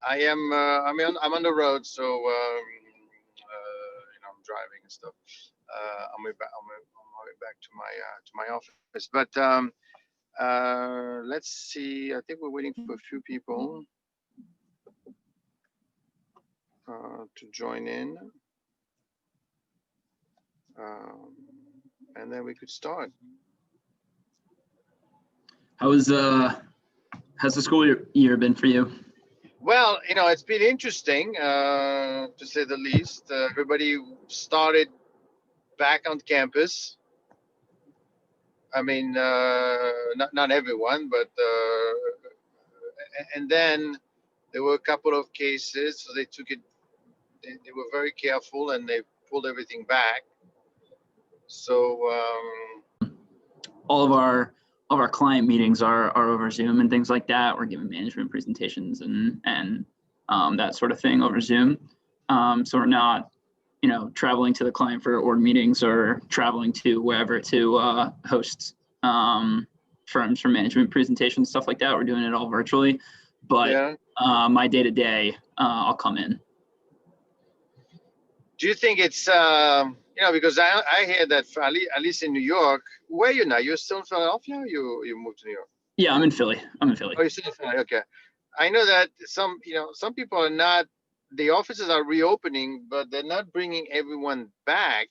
I'm on the road, so I'm driving and stuff. On my way back to my office. But let's see. I think we're waiting for a few people to join in, and then we could start. How's the school year been for you? Well, it's been interesting, to say the least. Everybody started back on campus. I mean, not everyone, but and then there were a couple of cases, so they took it. They were very careful and they pulled everything back. So all of our client meetings are over Zoom and things like that. We're giving management presentations and that sort of thing over Zoom. So we're not, traveling to the client for org meetings or traveling to wherever to host firms for management presentations, stuff like that. We're doing it all virtually. But yeah. My day-to-day, I'll come in. Do you think it's because I hear that at least in New York, where are you now? You're still in Philadelphia, or you moved to New York? Yeah, I'm in Philly. Oh, you're still in Philly. Okay. I know that some people are not. The offices are reopening, but they're not bringing everyone back,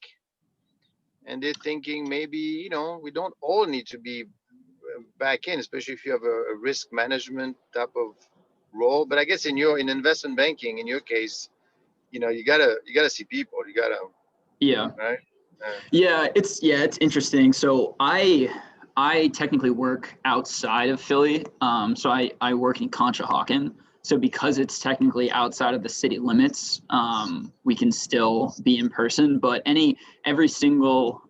and they're thinking maybe we don't all need to be back in, especially if you have a risk management type of role. But I guess in investment banking, in your case, you gotta see people. You gotta. Yeah. Right. Yeah, it's interesting. So I technically work outside of Philly. So I work in Conshohocken. So because it's technically outside of the city limits, we can still be in person. But every single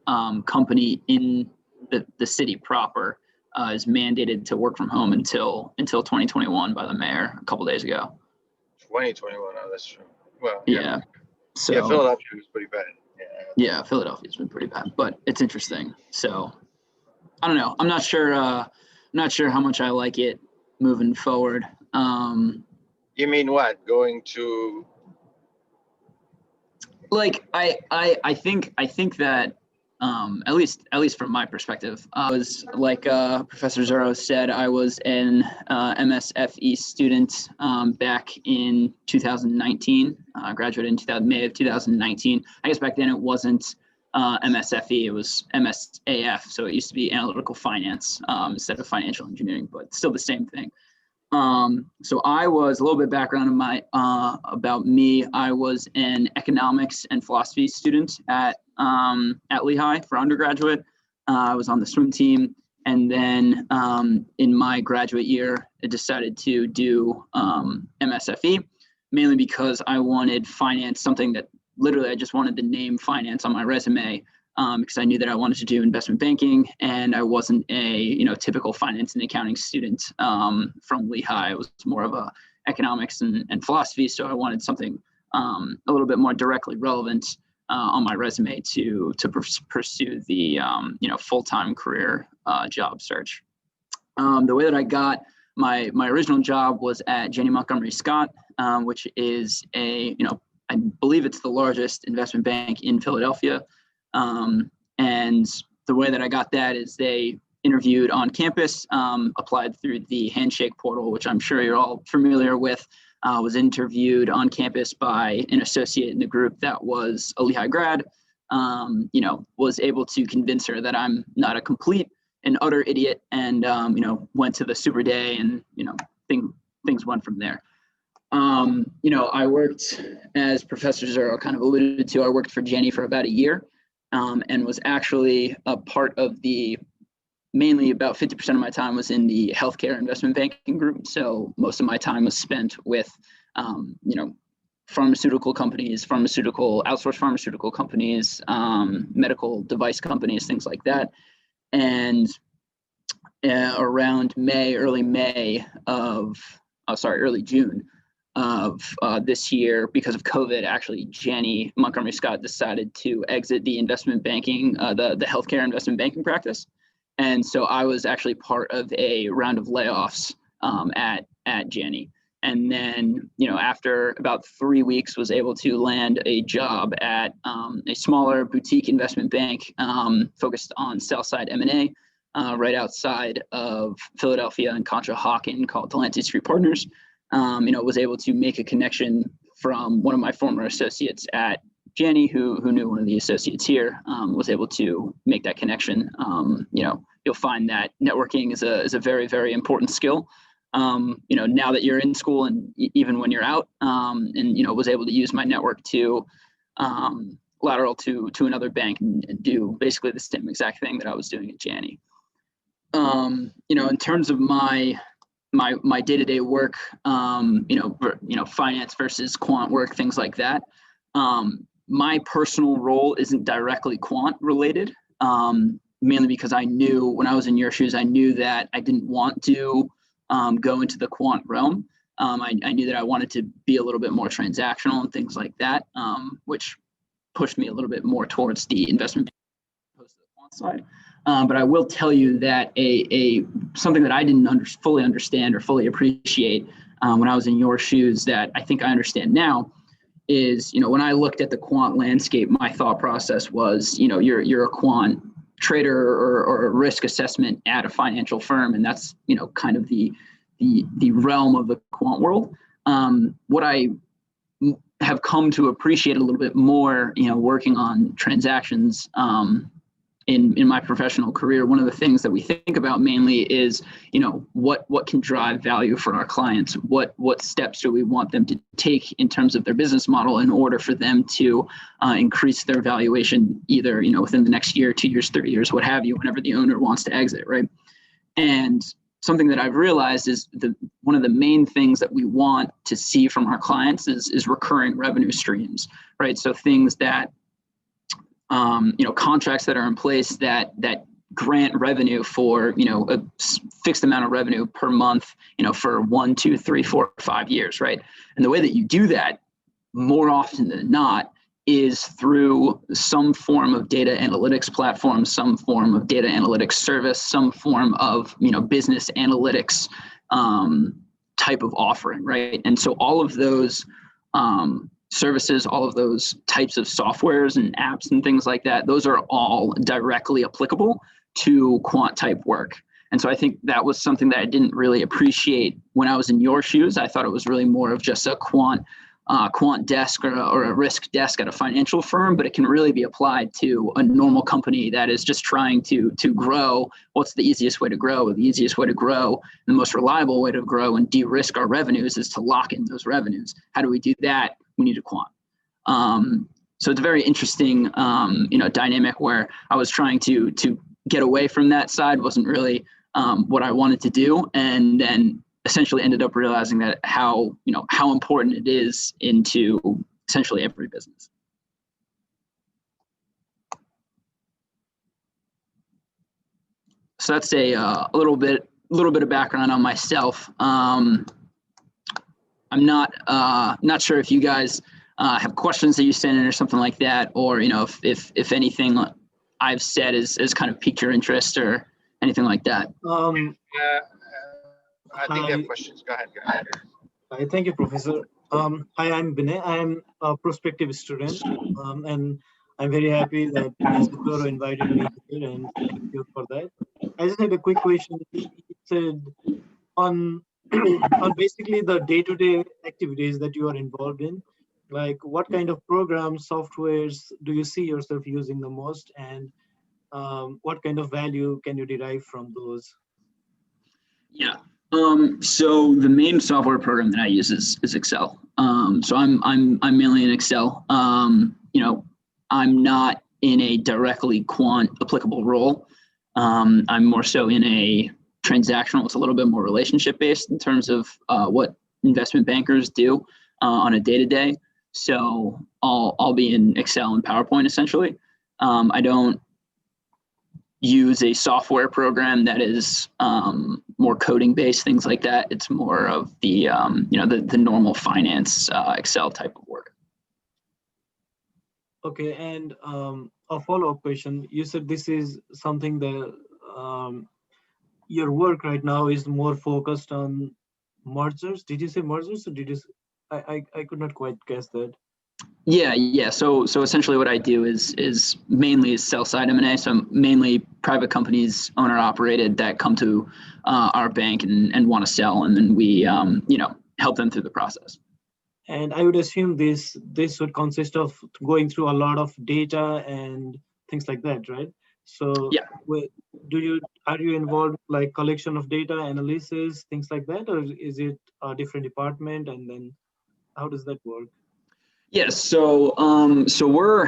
company in the city proper is mandated to work from home until 2021 by the mayor a couple days ago. 2021. Oh, that's true. Well, yeah. So yeah, Philadelphia was pretty bad. Yeah, Philadelphia's been pretty bad, but it's interesting. So I don't know. I'm not sure how much I like it moving forward. You mean what? Going to? Like I think that at least from my perspective, I was like Professor Zuro said, I was an MSFE student back in 2019. Graduated in May of 2019. I guess back then it wasn't MSFE, it was MSAF. So it used to be analytical finance instead of financial engineering, but still the same thing. So I was a little bit background about me. I was an economics and philosophy student at Lehigh for undergraduate. I was on the swim team, and then in my graduate year, I decided to do MSFE, mainly because I wanted finance, something that literally I just wanted the name finance on my resume. Because I knew that I wanted to do investment banking, and I wasn't a typical finance and accounting student from Lehigh. I was more of a economics and philosophy, so I wanted something a little bit more directly relevant on my resume to pursue the full-time career job search. The way that I got my original job was at Janney Montgomery Scott, which is I believe it's the largest investment bank in Philadelphia. And the way that I got that is they interviewed on campus, applied through the Handshake portal, which I'm sure you're all familiar with, was interviewed on campus by an associate in the group that was a Lehigh grad, was able to convince her that I'm not a complete and utter idiot, and, went to the super day, and, things went from there. I worked, as Professor Zuro kind of alluded to, I worked for Janney for about a year. And was actually a part of mainly about 50% of my time was in the healthcare investment banking group. So most of my time was spent with, pharmaceutical companies, outsourced pharmaceutical companies, medical device companies, things like that. And around early June of this year, because of COVID, actually, Janney Montgomery Scott decided to exit the investment banking, the healthcare investment banking practice. And so I was actually part of a round of layoffs at Janney. And then, after about 3 weeks, was able to land a job at a smaller boutique investment bank focused on sell-side M&A right outside of Philadelphia and Conshohocken, called Delancey Street Partners. Was able to make a connection from one of my former associates at Janney, who knew one of the associates here, was able to make that connection. You'll find that networking is a very, very important skill. Now that you're in school and even when you're out, and was able to use my network to lateral to another bank and do basically the same exact thing that I was doing at Janney. In terms of my day-to-day work, finance versus quant work, things like that. My personal role isn't directly quant related, mainly because I knew when I was in your shoes, I knew that I didn't want to go into the quant realm. I knew that I wanted to be a little bit more transactional and things like that, which pushed me a little bit more towards the investment opposed to the quant side. But I will tell you that something that I didn't fully understand or fully appreciate when I was in your shoes that I think I understand now is, when I looked at the quant landscape, my thought process was, you're a quant trader or a risk assessment at a financial firm, and that's kind of the realm of the quant world. What I have come to appreciate a little bit more, working on transactions in my professional career, one of the things that we think about mainly is, what can drive value for our clients? What steps do we want them to take in terms of their business model in order for them to increase their valuation, either, within the next year, 2 years, 3 years, what have you, whenever the owner wants to exit, right? And something that I've realized is one of the main things that we want to see from our clients is recurring revenue streams, right? So things that contracts that are in place that grant revenue for, a fixed amount of revenue per month, for 1, 2, 3, 4, 5 years, right? And the way that you do that more often than not is through some form of data analytics platform, some form of data analytics service, some form of, business analytics type of offering, right? And so all of those services, all of those types of softwares and apps and things like that, those are all directly applicable to quant type work. And so I think that was something that I didn't really appreciate when I was in your shoes. I thought it was really more of just a quant desk or a risk desk at a financial firm, but it can really be applied to a normal company that is just trying to grow. What's the easiest way to grow? The easiest way to grow, the most reliable way to grow and de-risk our revenues is to lock in those revenues. How do we do that? We need a quant. So it's a very interesting, dynamic where I was trying to get away from that side, wasn't really what I wanted to do, and then essentially ended up realizing that how important it is into essentially every business. So that's a little bit of background on myself. I'm not sure if you guys have questions that you send in or something like that, or if anything I've said is kind of piqued your interest or anything like that. I think I have questions. Go ahead. Hi, thank you, Professor. Hi, I'm Binay. I'm a prospective student, and I'm very happy that Isidoro invited me here, and thank you for that. I just had a quick question. He said on basically the day-to-day activities that you are involved in, like what kind of programs, softwares do you see yourself using the most, and what kind of value can you derive from those? Yeah. So the main software program that I use is Excel. So I'm mainly in Excel. I'm not in a directly quant applicable role. I'm more so in a transactional. It's a little bit more relationship based in terms of what investment bankers do on a day-to-day. So I'll be in Excel and PowerPoint essentially. I don't use a software program that is more coding based, things like that. It's more of the the normal finance Excel type of work. Okay, and a follow-up question. You said this is something that your work right now is more focused on mergers. Did you say mergers or did you? I could not quite guess that. Yeah. So essentially, what I do is mainly sell side M&A. So mainly private companies, owner operated, that come to our bank and want to sell, and then we help them through the process. And I would assume this would consist of going through a lot of data and things like that, right? So Yeah. are you involved like collection of data, analysis, things like that, or is it a different department? And then how does that work? Yes. So we're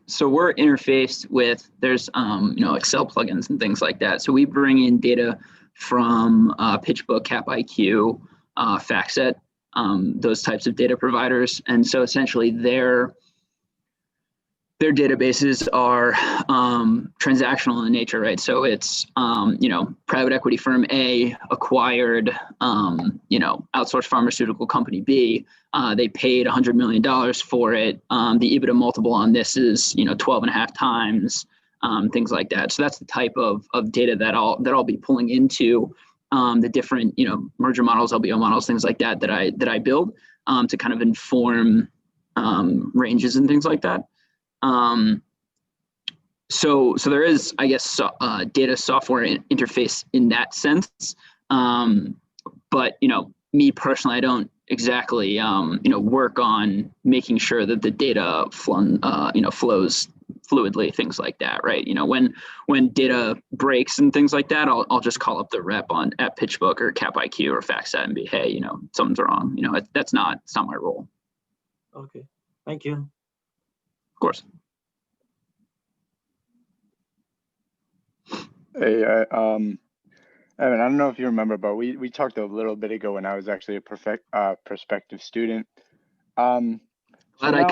interfaced with, there's Excel plugins and things like that. So we bring in data from PitchBook, CapIQ, FactSet, those types of data providers, and so essentially their databases are transactional in nature, right? So it's private equity firm A acquired outsourced pharmaceutical company B. They paid $100 million for it. The EBITDA multiple on this is 12.5 times, things like that. So that's the type of data that I'll be pulling into the different merger models, LBO models, things like that I build to kind of inform ranges and things like that. So there is, I guess, data software interface in that sense. But me personally, I don't exactly work on making sure that the data flows fluidly, things like that, right? When data breaks and things like that, I'll just call up the rep at PitchBook or CapIQ or FactSet and be, hey, something's wrong. It's not my role. Okay, thank you. Of course. Hey, Evan, I don't know if you remember, but we talked a little bit ago when I was actually a prospective student. Glad I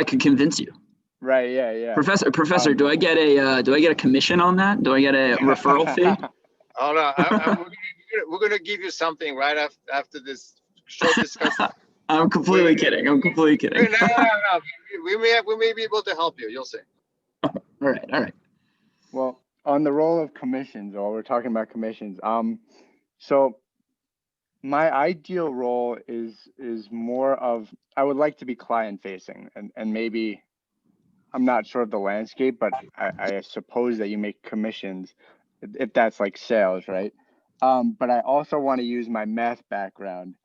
could convince you. Right. Yeah. Professor, do I get a commission on that? Do I get a referral fee? Oh no, we're gonna give you something right after this short discussion. I'm completely kidding. No. We may be able to help you. You'll see. All right. Well, on the role of commissions, while we're talking about commissions, so my ideal role is more of, I would like to be client facing, and maybe I'm not sure of the landscape, but I suppose that you make commissions if that's like sales, right? But I also want to use my math background.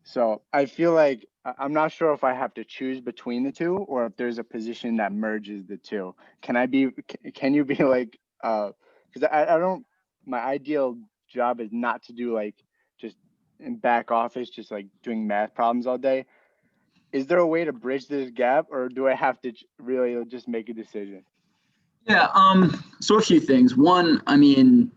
So I feel like I'm not sure if I have to choose between the two or if there's a position that merges the two. Can you be like, because I don't, my ideal job is not to do like just in back office, just like doing math problems all day. Is there a way to bridge this gap, or do I have to really just make a decision? Yeah. So a few things. One, I mean,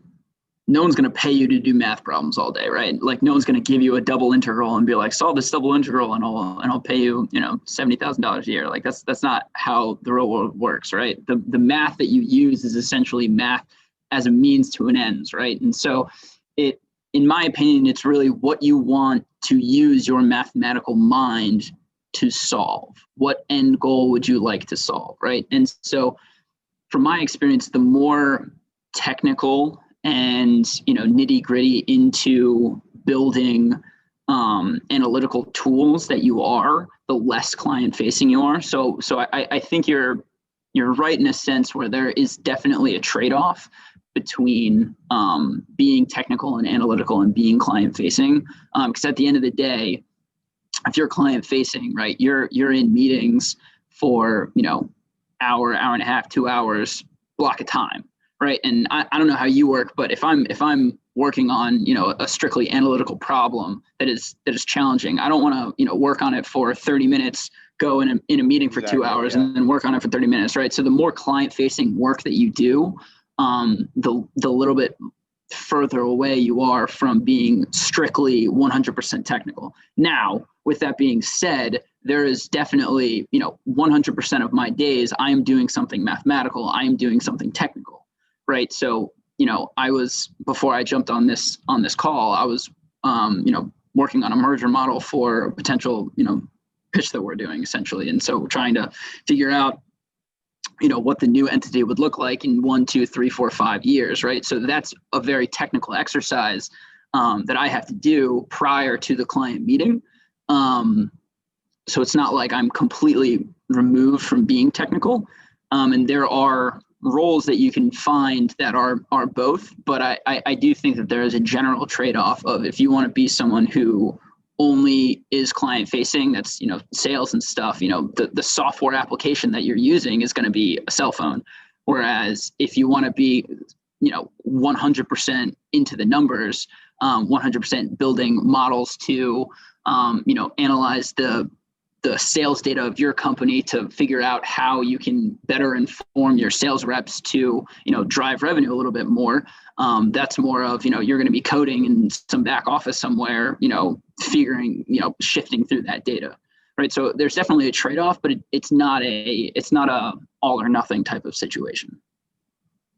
no one's going to pay you to do math problems all day, right? Like no one's going to give you a double integral and be like, solve this double integral and I'll pay you, $70,000 a year. Like that's not how the real world works, right? The math that you use is essentially math as a means to an ends, right? And so in my opinion, it's really what you want to use your mathematical mind to solve. What end goal would you like to solve, right? And so from my experience, the more technical and nitty gritty into building analytical tools that you are, the less client facing you are. So I think you're right in a sense where there is definitely a trade-off between being technical and analytical and being client facing. Because at the end of the day, if you're client facing, right, you're in meetings for hour and a half, 2 hours block of time. Right. And I don't know how you work, but if I'm working on, a strictly analytical problem that is challenging, I don't want to, work on it for 30 minutes, go in a meeting for 2 hours and then work on it for 30 minutes. Right. So the more client facing work that you do, the little bit further away you are from being strictly 100% technical. Now, with that being said, there is definitely, 100% of my days, I am doing something mathematical. I am doing something technical. Right. So, I was, before I jumped on this call, I was, working on a merger model for a potential, pitch that we're doing essentially. And so we're trying to figure out, what the new entity would look like in 1, 2, 3, 4, 5 years. Right. So that's a very technical exercise. that I have to do prior to the client meeting. So it's not like I'm completely removed from being technical. And there are roles that you can find that are both, but I do think that there is a general trade-off of, if you want to be someone who only is client facing, that's, you know, sales and stuff, you know, the software application that you're using is going to be a cell phone. Whereas if you want to be, you know, 100% into the numbers, 100% building models to, you know, analyze the sales data of your company to figure out how you can better inform your sales reps to, you know, drive revenue a little bit more. That's more of, you know, you're going to be coding in some back office somewhere, you know, figuring, you know, shifting through that data, right? So there's definitely a trade-off, but it's not a all or nothing type of situation.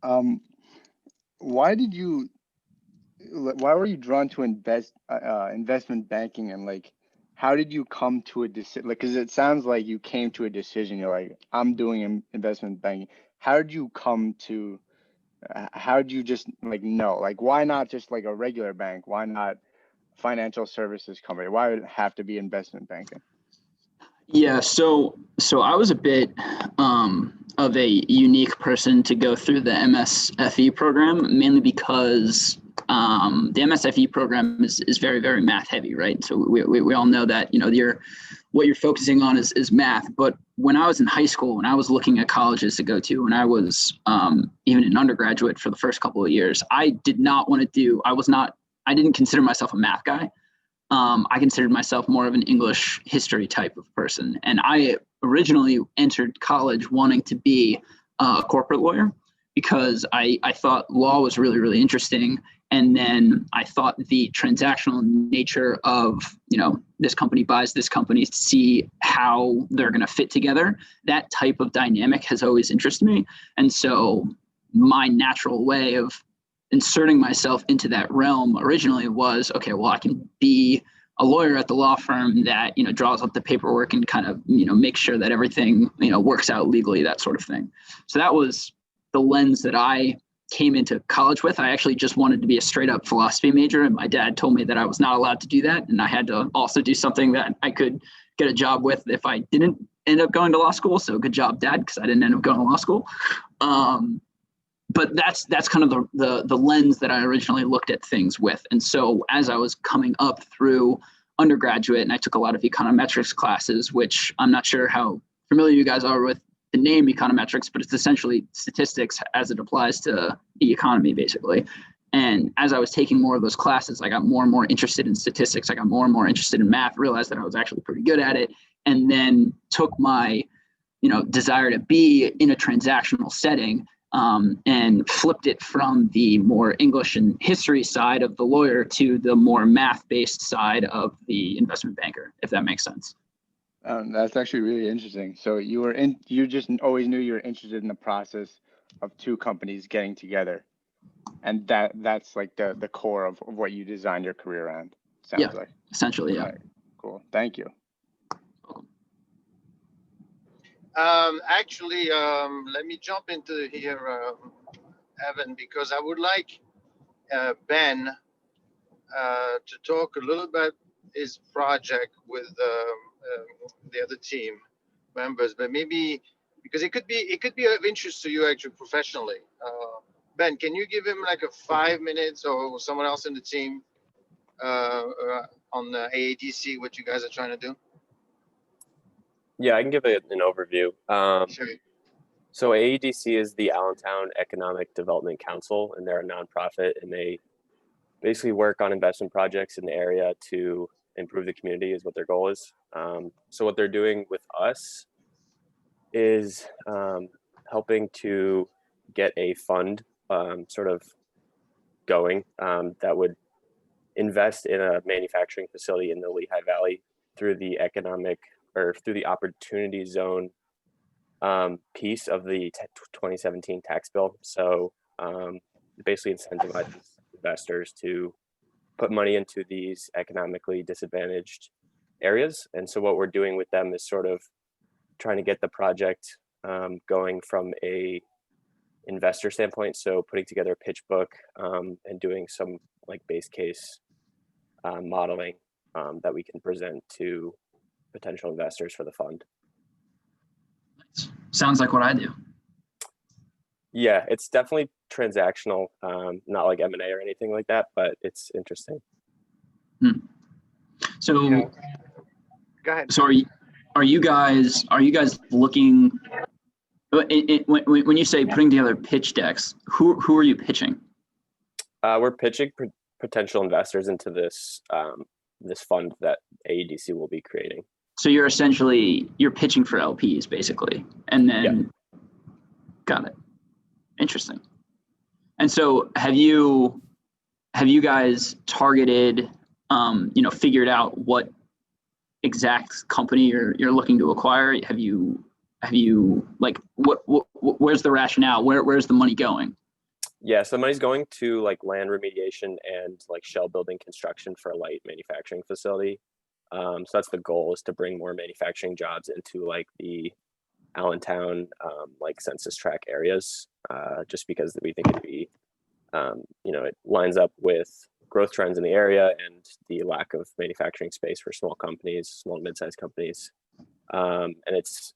Why were you drawn to investment banking, and like, how did you come to a decision? Like, because it sounds like you came to a decision. You're like, I'm doing investment banking. How did you come to? How did you just like know? Like, why not just like a regular bank? Why not financial services company? Why would it have to be investment banking? Yeah, so I was a bit of a unique person to go through the MSFE program, mainly because the MSFE program is very, very math heavy, right? So we all know that, you know, what you're focusing on is math. But when I was in high school, when I was looking at colleges to go to, when I was even an undergraduate for the first couple of years, I did not want to do, I didn't consider myself a math guy. I considered myself more of an English history type of person. And I originally entered college wanting to be a corporate lawyer because I thought law was really, really interesting. And then I thought the transactional nature of, you know, this company buys this company to see how they're going to fit together. That type of dynamic has always interested me. And so my natural way of inserting myself into that realm originally was, okay, well, I can be a lawyer at the law firm that, you know, draws up the paperwork and kind of, you know, makes sure that everything, you know, works out legally, that sort of thing. So that was the lens that I came into college with. I actually just wanted to be a straight up philosophy major, and my dad told me that I was not allowed to do that, and I had to also do something that I could get a job with if I didn't end up going to law school. So good job, Dad, because I didn't end up going to law school. But that's kind of the lens that I originally looked at things with. And so as I was coming up through undergraduate, and I took a lot of econometrics classes, which I'm not sure how familiar you guys are with the name econometrics, but it's essentially statistics as it applies to the economy, basically. And as I was taking more of those classes, I got more and more interested in statistics. I got more and more interested in math, realized that I was actually pretty good at it, and then took my, you know, desire to be in a transactional setting and flipped it from the more English and history side of the lawyer to the more math-based side of the investment banker, if that makes sense. That's actually really interesting. So you just always knew you were interested in the process of two companies getting together, and that's like the core of what you designed your career around. Sounds like. Essentially, yeah. Right. Cool. Thank you. Actually, let me jump into here, Evan, because I would like Ben to talk a little bit his project with the other team members, but maybe because it could be of interest to you actually professionally. Ben, can you give him like a 5 minutes, or someone else in the team on the Aedc, what you guys are trying to do? Yeah, I can give an overview. Sure. So Aedc is the Allentown Economic Development Council, and they're a nonprofit, and they basically work on investment projects in the area to improve the community is what their goal is. So what they're doing with us is helping to get a fund sort of going that would invest in a manufacturing facility in the Lehigh Valley through the opportunity zone piece of the 2017 tax bill. So basically incentivizes investors to put money into these economically disadvantaged areas. And so what we're doing with them is sort of trying to get the project going from a investor standpoint. So putting together a pitch book and doing some like base case modeling that we can present to potential investors for the fund. Sounds like what I do. Yeah, it's definitely transactional, not like M&A or anything like that, but it's interesting. So, Yeah. Go ahead. so are you guys looking, when you say putting together pitch decks, who are you pitching? We're pitching potential investors into this this fund that Aedc will be creating. So you're pitching for LPs basically, and then got it. Interesting. And so have you guys targeted, figured out what exact company you're looking to acquire? Have you like where's the rationale? Where's the money going? Yeah, so the money's going to like land remediation and like shell building construction for a light manufacturing facility. So that's the goal, is to bring more manufacturing jobs into like the Allentown like census tract areas, just because we think it'd be, it lines up with growth trends in the area and the lack of manufacturing space for small companies, small and mid-sized companies. And it's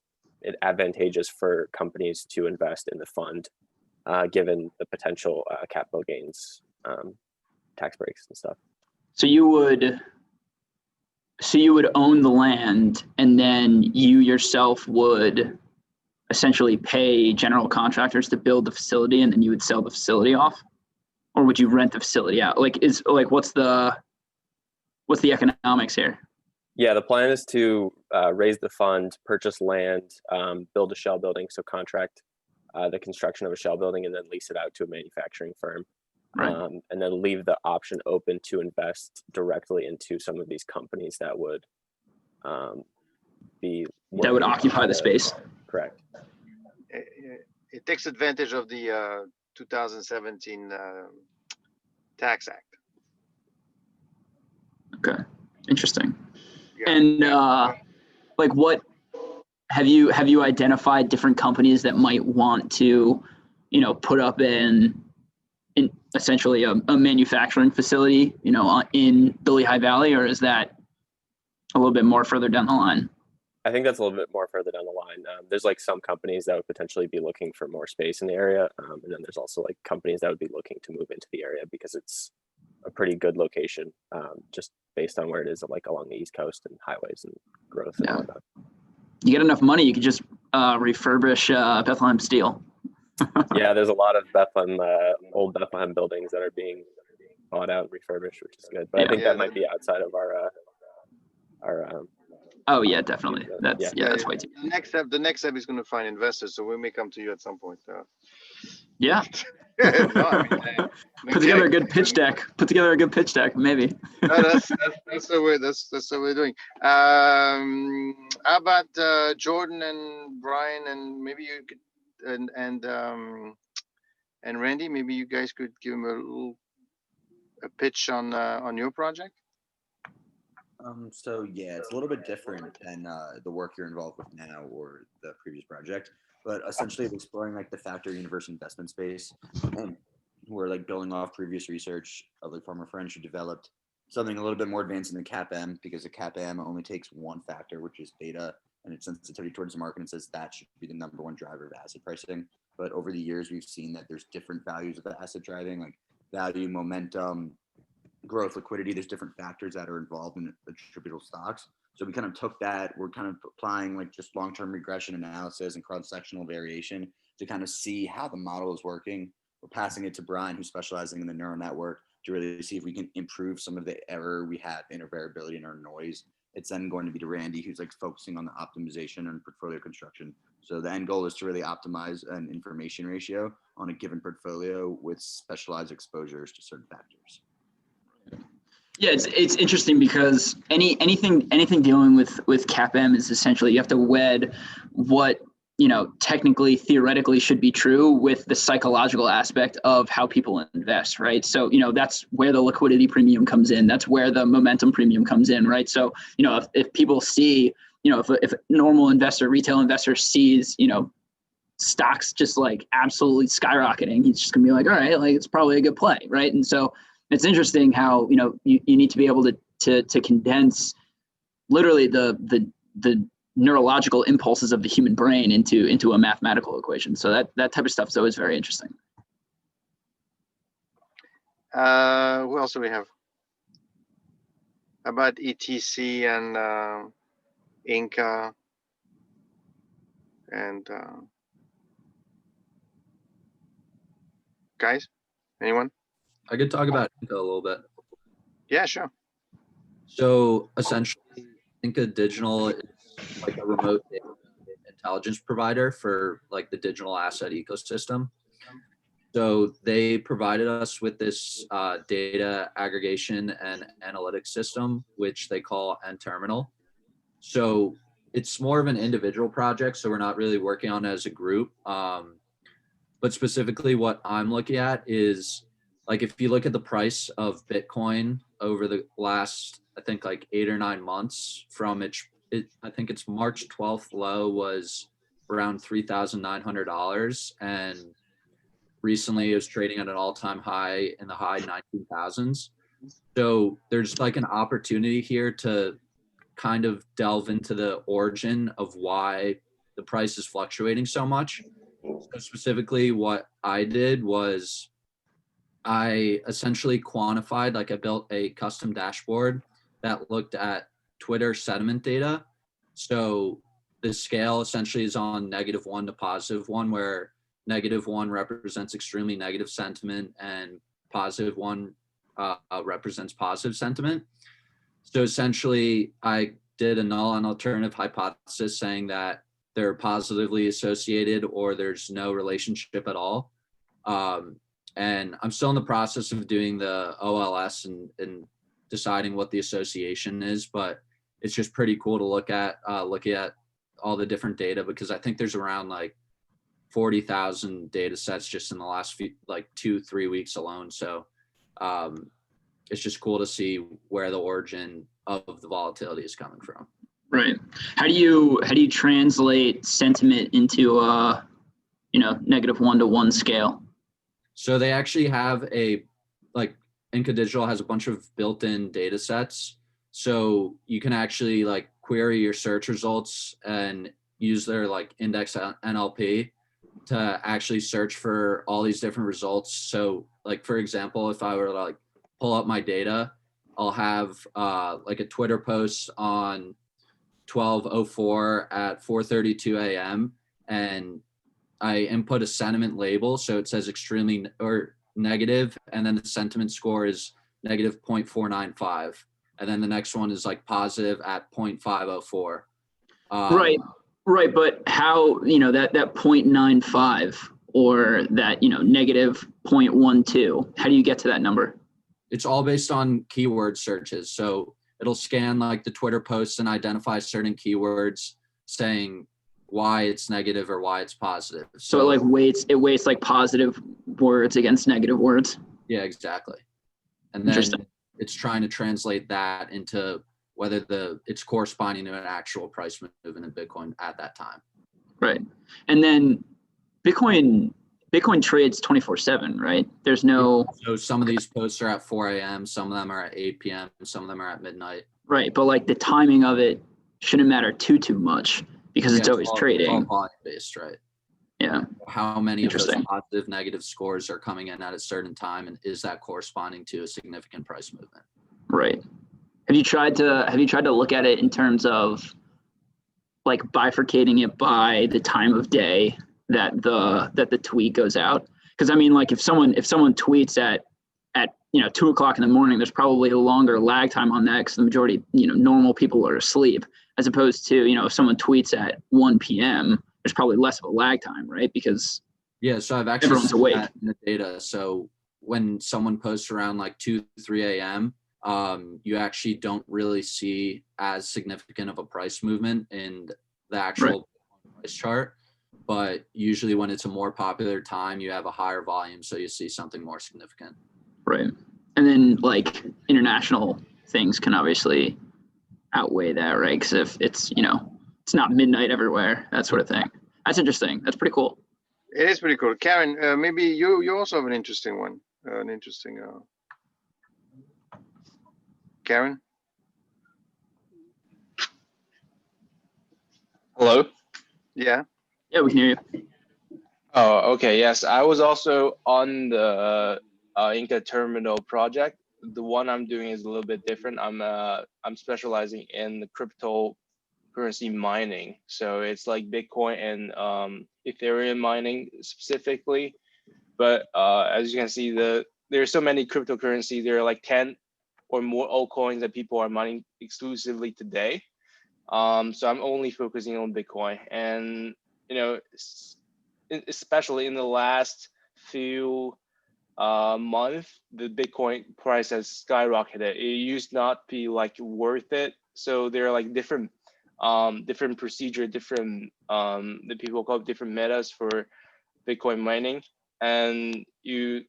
advantageous for companies to invest in the fund, given the potential capital gains, tax breaks and stuff. So you would own the land, and then you yourself would essentially pay general contractors to build the facility, and then you would sell the facility off? Or would you rent the facility out? What's the economics here? Yeah, the plan is to raise the fund, purchase land, build a shell building, so contract the construction of a shell building, and then lease it out to a manufacturing firm. Right. And then leave the option open to invest directly into some of these companies that would occupy the space. Correct. It takes advantage of the 2017 Tax Act. Okay, interesting. Yeah. And what have you identified different companies that might want to, put up in essentially a manufacturing facility, in the Lehigh Valley, or is that a little bit more further down the line? I think that's a little bit more further down the line. There's like some companies that would potentially be looking for more space in the area. And then there's also like companies that would be looking to move into the area because it's a pretty good location, just based on where it is, like along the East Coast and highways and growth and all that. You get enough money, you could just refurbish Bethlehem Steel. Yeah, there's a lot of old Bethlehem buildings that are being bought out and refurbished, which is good. But I think that might be outside of our oh yeah, definitely. That's that's way too. The next step is going to find investors, so we may come to you at some point. Yeah. No, Put together a good pitch deck. Maybe. No, that's the way we're doing. How about Jordan and Brian, and maybe you could, and Randy, maybe you guys could give him a pitch on your project. So yeah, it's a little bit different than the work you're involved with now or the previous project, but essentially it's exploring like the factor universe investment space, and we're like building off previous research of like former friends who developed something a little bit more advanced than the CAPM, because the CAPM only takes one factor, which is beta, and its sensitivity towards the market, and says that should be the number one driver of asset pricing. But over the years, we've seen that there's different values of the asset driving, like value, momentum, growth, liquidity. There's different factors that are involved in attributable stocks. So we kind of took that, we're kind of applying like just long-term regression analysis and cross-sectional variation to kind of see how the model is working. We're passing it to Brian, who's specializing in the neural network, to really see if we can improve some of the error we have in our variability and our noise. It's then going to be to Randy, who's like focusing on the optimization and portfolio construction. So the end goal is to really optimize an information ratio on a given portfolio with specialized exposures to certain factors. Yeah, it's interesting because anything dealing with CAPM is essentially you have to wed what technically theoretically should be true with the psychological aspect of how people invest, right? So that's where the liquidity premium comes in. That's where the momentum premium comes in, right? So if people see if a normal investor, retail investor sees stocks just like absolutely skyrocketing, he's just gonna be like, all right, like it's probably a good play, right? And so It's interesting how, you need to be able to condense literally the neurological impulses of the human brain into a mathematical equation. So that type of stuff is always very interesting. Who else do we have? About ETC and Inca and guys, anyone? I could talk about Inca a little bit. Yeah, sure. So essentially, Inca Digital is like a remote data intelligence provider for like the digital asset ecosystem. So they provided us with this data aggregation and analytics system, which they call N-Terminal. So it's more of an individual project, so we're not really working on it as a group. But specifically what I'm looking at is, like, if you look at the price of Bitcoin over the last, I think like 8 or 9 months from I think its March 12th low was around $3,900. And recently it was trading at an all-time high in the high 19,000s. So there's like an opportunity here to kind of delve into the origin of why the price is fluctuating so much. So specifically what I did was I essentially quantified, like I built a custom dashboard that looked at Twitter sentiment data. So the scale essentially is on -1 to +1, where -1 represents extremely negative sentiment and +1 represents positive sentiment. So essentially I did a null and alternative hypothesis saying that they're positively associated or there's no relationship at all. And I'm still in the process of doing the OLS and deciding what the association is, but it's just pretty cool to look at all the different data, because I think there's around like 40,000 data sets just in the last few, like 2-3 weeks alone. So it's just cool to see where the origin of the volatility is coming from. Right. How do you translate sentiment into a -1 to 1 scale? So they actually have Inca Digital has a bunch of built-in data sets. So you can actually like query your search results and use their like index NLP to actually search for all these different results. So like, for example, if I were to like pull up my data, I'll have like a Twitter post on 12:04 at 4:32 a.m. and I input a sentiment label. So it says extremely or negative, and then the sentiment score is -0.495. And then the next one is like positive at 0.504. Right. But how, that 0.95 or that, -0.12, how do you get to that number? It's all based on keyword searches. So it'll scan like the Twitter posts and identify certain keywords saying why it's negative or why it's positive. So it weights like positive words against negative words. Yeah, exactly. And then it's trying to translate that into whether it's corresponding to an actual price movement in Bitcoin at that time. Right. And then Bitcoin trades 24/7, right? There's no. So some of these posts are at 4 a.m., some of them are at 8 p.m., some of them are at midnight. Right. But like the timing of it shouldn't matter too much because it's always trading. All volume based, right? Yeah. How many of those positive, negative scores are coming in at a certain time, and is that corresponding to a significant price movement? Right. Have you tried to look at it in terms of like bifurcating it by the time of day that the tweet goes out? Because I mean, like if someone tweets at 2 o'clock in the morning, there's probably a longer lag time on that because the majority, normal people are asleep, as opposed to, if someone tweets at 1 p.m., there's probably less of a lag time, right? Because so I've actually everyone's awake that in the data. So when someone posts around like 2-3 a.m., you actually don't really see as significant of a price movement in the actual price chart. But usually when it's a more popular time, you have a higher volume, so you see something more significant. Right. And then like international things can obviously outweigh that, right? Because if it's, it's not midnight everywhere, that sort of thing. That's interesting. That's pretty cool. It is pretty cool. Karen, maybe you also have an interesting one, Karen? Hello? Yeah. Yeah, we can hear you. Oh, okay. Yes, I was also on the Inca Terminal project. The one I'm doing is a little bit different. I'm specializing in the cryptocurrency mining. So it's like Bitcoin and Ethereum mining specifically. But as you can see, there are so many cryptocurrencies. There are like 10 or more altcoins that people are mining exclusively today. So I'm only focusing on Bitcoin, and you know, especially in the last few months, the Bitcoin price has skyrocketed. It used not be like worth it. So there are like different different procedure, different the people call it different metas for Bitcoin mining. And you'd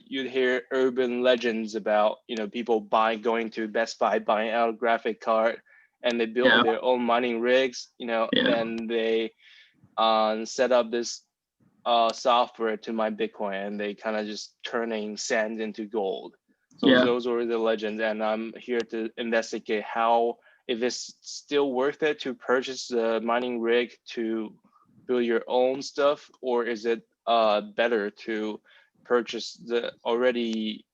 hear urban legends about, you know, people going to Best Buy, buying out a graphic card, and they build Yeah. their own mining rigs, you know, Yeah. then they set up this software to mine Bitcoin, and they kind of just turning sand into gold. So Yeah. those were the legends, and I'm here to investigate how, if it's still worth it to purchase the mining rig to build your own stuff, or is it better to purchase the already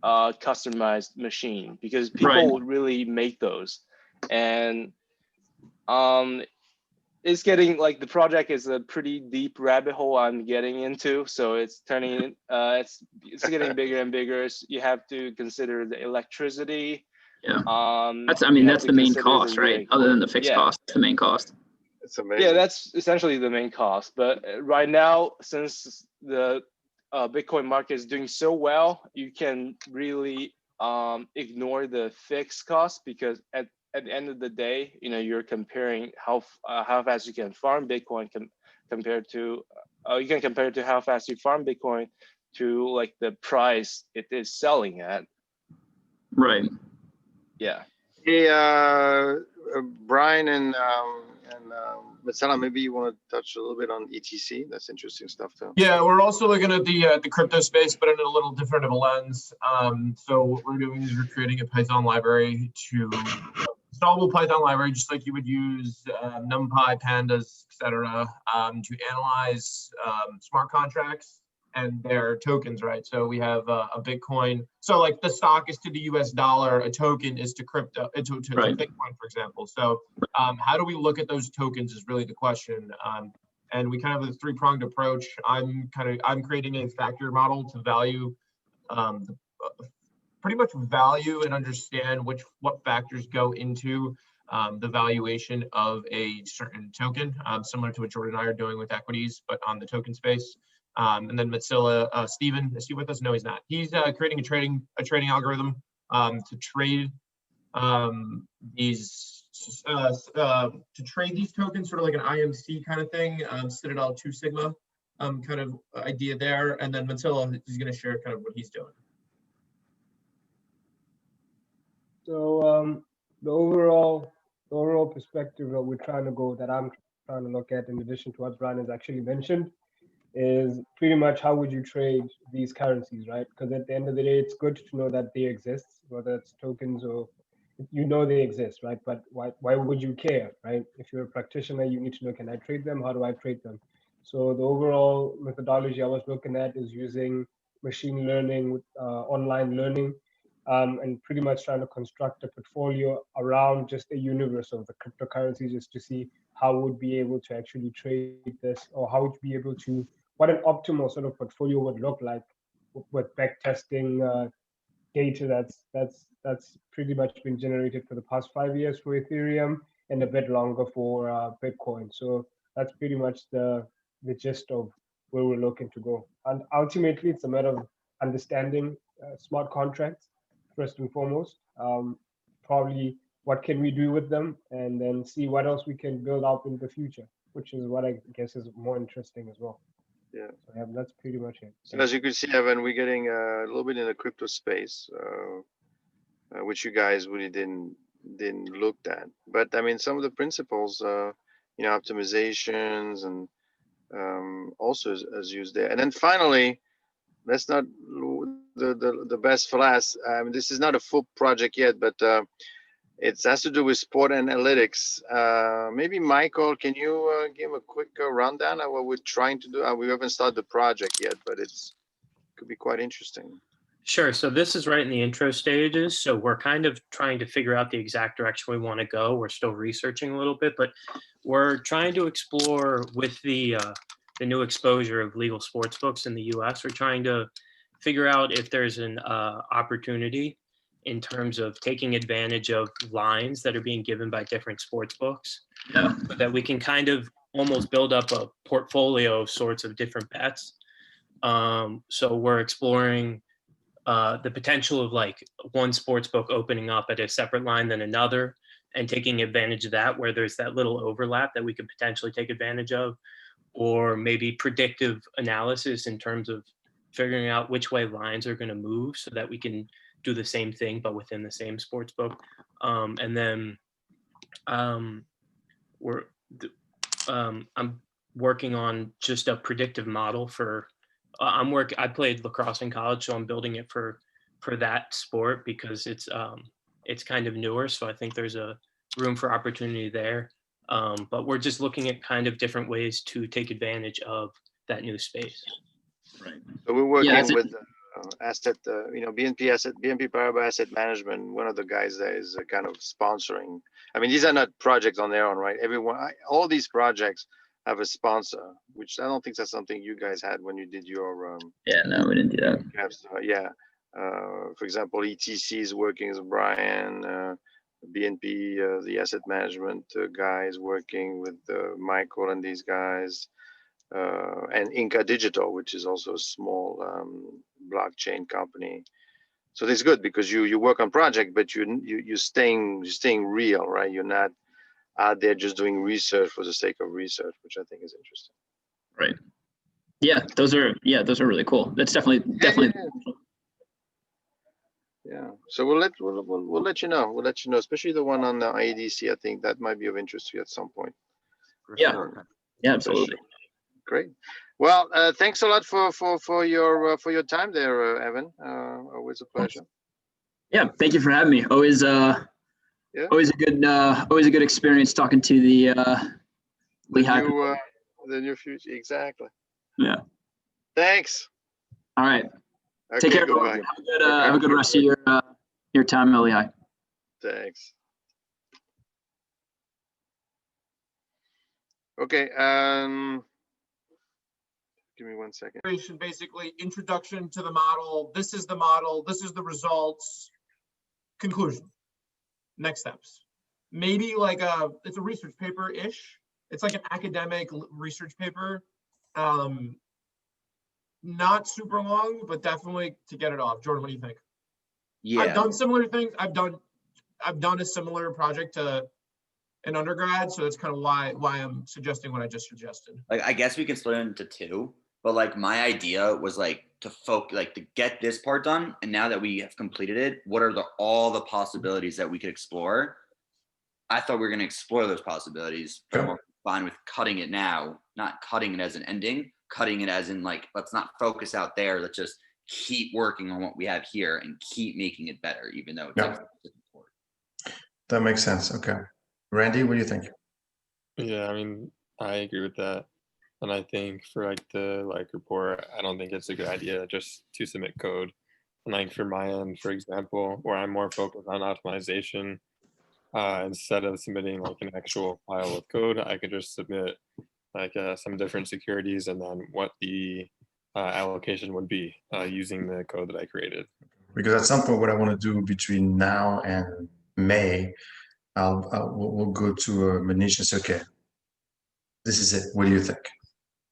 customized machine, because people really make those. And it's getting like, the project is a pretty deep rabbit hole I'm getting into, so it's turning it's getting bigger and bigger. You have to consider the electricity. Yeah. That's That's the main cost, right? Other than the fixed cost, it's the main cost. It's amazing. Yeah, that's essentially the main cost. But right now, since the Bitcoin market is doing so well, you can really ignore the fixed cost, because at the end of the day, you know, you're comparing how fast you can farm Bitcoin compared to you can compare it to how fast you farm Bitcoin to like the price it is selling at. Right. Yeah. Hey, Brian and Marcella, maybe you want to touch a little bit on ETC. That's interesting stuff too. Yeah, we're also looking at the crypto space, but in a little different of a lens. So what we're doing is we're creating a Python library to installable Python library, just like you would use NumPy, Pandas, etc., to analyze smart contracts and their tokens, right? So we have a Bitcoin. So like the stock is to the US dollar, a token is to crypto, to Bitcoin, for example. So how do we look at those tokens is really the question. And we kind of have a three-pronged approach. I'm creating a factor model to value, pretty much value and understand what factors go into the valuation of a certain token, similar to what Jordan and I are doing with equities, but on the token space. And then Matsila, Steven, is he with us? No, he's not. He's creating a trading algorithm to trade these tokens, sort of like an IMC kind of thing, Citadel 2 Sigma kind of idea there. And then Matsila is going to share kind of what he's doing. So the overall perspective that we're trying to go, that I'm trying to look at, in addition to what Brian has actually mentioned, is pretty much how would you trade these currencies, right? Because at the end of the day, it's good to know that they exist, whether it's tokens or, you know, they exist, right? But why would you care, right? If you're a practitioner, you need to know, can I trade them? How do I trade them? So the overall methodology I was looking at is using machine learning with online learning, and pretty much trying to construct a portfolio around just a universe of the cryptocurrencies, just to see how would be able to actually trade this, or how would be able to, what an optimal sort of portfolio would look like with back testing data that's pretty much been generated for the past 5 years for Ethereum and a bit longer for Bitcoin. So that's pretty much the gist of where we're looking to go. And ultimately, it's a matter of understanding smart contracts first and foremost. Probably what can we do with them, and then see what else we can build up in the future, which is what I guess is more interesting as well. Yeah. So yeah, that's pretty much it. So as you can see, Evan, we're getting a little bit in the crypto space, which you guys really didn't look at. But I mean, some of the principles, you know, optimizations and also as used there. And then finally, let's not the best for last. This is not a full project yet, but it has to do with sport analytics. Maybe Michael, can you give a quick rundown of what we're trying to do? We haven't started the project yet, but could be quite interesting. Sure. So this is right in the intro stages. So we're kind of trying to figure out the exact direction we want to go. We're still researching a little bit, but we're trying to explore with the new exposure of legal sports books in the U.S. We're trying to figure out if there's an opportunity in terms of taking advantage of lines that are being given by different sports books, so that we can kind of almost build up a portfolio of sorts of different bets. So we're exploring the potential of like one sports book opening up at a separate line than another and taking advantage of that where there's that little overlap that we could potentially take advantage of, or maybe predictive analysis in terms of figuring out which way lines are going to move so that we can do the same thing but within the same sports book. And then I'm working on just a predictive model for I played lacrosse in college, so I'm building it for that sport because it's kind of newer. So I think there's a room for opportunity there. But we're just looking at kind of different ways to take advantage of that new space. Right. So we're working with asset, BNP Paribas Asset Management. One of the guys there is kind of sponsoring. I mean, these are not projects on their own, right? All these projects have a sponsor, which I don't think that's something you guys had when you did your yeah, no, we didn't do that. For example, ETC is working with Brian, BNP, the asset management guy is working with Michael and these guys, and Inca Digital, which is also a small blockchain company. So this is good because you work on project, but you're staying real, right? You're not out there just doing research for the sake of research, which I think is interesting. Right. Yeah, those are really cool. That's definitely. Yeah. So we'll let you know. We'll let you know, especially the one on the Aedc. I think that might be of interest to you at some point. Yeah. Yeah, absolutely. Great. Well, thanks a lot for your time there, Evan. Always a pleasure. Yeah, thank you for having me. Always a good experience talking to the new future. Exactly. Yeah. Thanks. All right. Okay, take care. Goodbye. Have a good rest of your time, Lehigh. Thanks. Okay. Give me 1 second. Basically, introduction to the model. This is the model. This is the results. Conclusion. Next steps. Maybe like it's a research paper-ish. It's like an academic research paper. Not super long, but definitely to get it off. Jordan, what do you think? Yeah. I've done similar things. I've done a similar project to an undergrad, so that's kind of why I'm suggesting what I just suggested. Like, I guess we can split it into two, but like my idea was like to get this part done, and now that we have completed it, what are all the possibilities that we could explore? I thought we were going to explore those possibilities, but I'm fine with cutting it now, not cutting it as an ending, cutting it as in like, let's not focus out there. Let's just keep working on what we have here and keep making it better, even though it's that makes sense. Okay. Randy, what do you think? Yeah, I mean, I agree with that. And I think for like the report, I don't think it's a good idea just to submit code. And like for my end, for example, where I'm more focused on optimization, instead of submitting like an actual file of code, I could just submit like some different securities and then what the allocation would be using the code that I created. Because at some point, what I want to do between now and May, we'll go to Manish and say, okay, this is it. What do you think?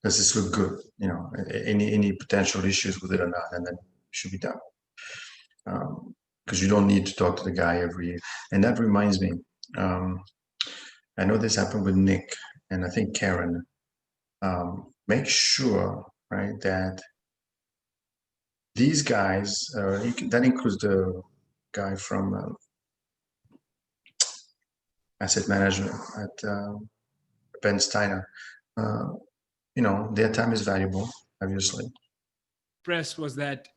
Does this look good? You know, any potential issues with it or not, and then it should be done. Because you don't need to talk to the guy every year. And that reminds me, I know this happened with Nick and I think Karen. Make sure, right, that these guys, that includes the guy from asset management at Ben Steiner, you know, their time is valuable, obviously. Press was that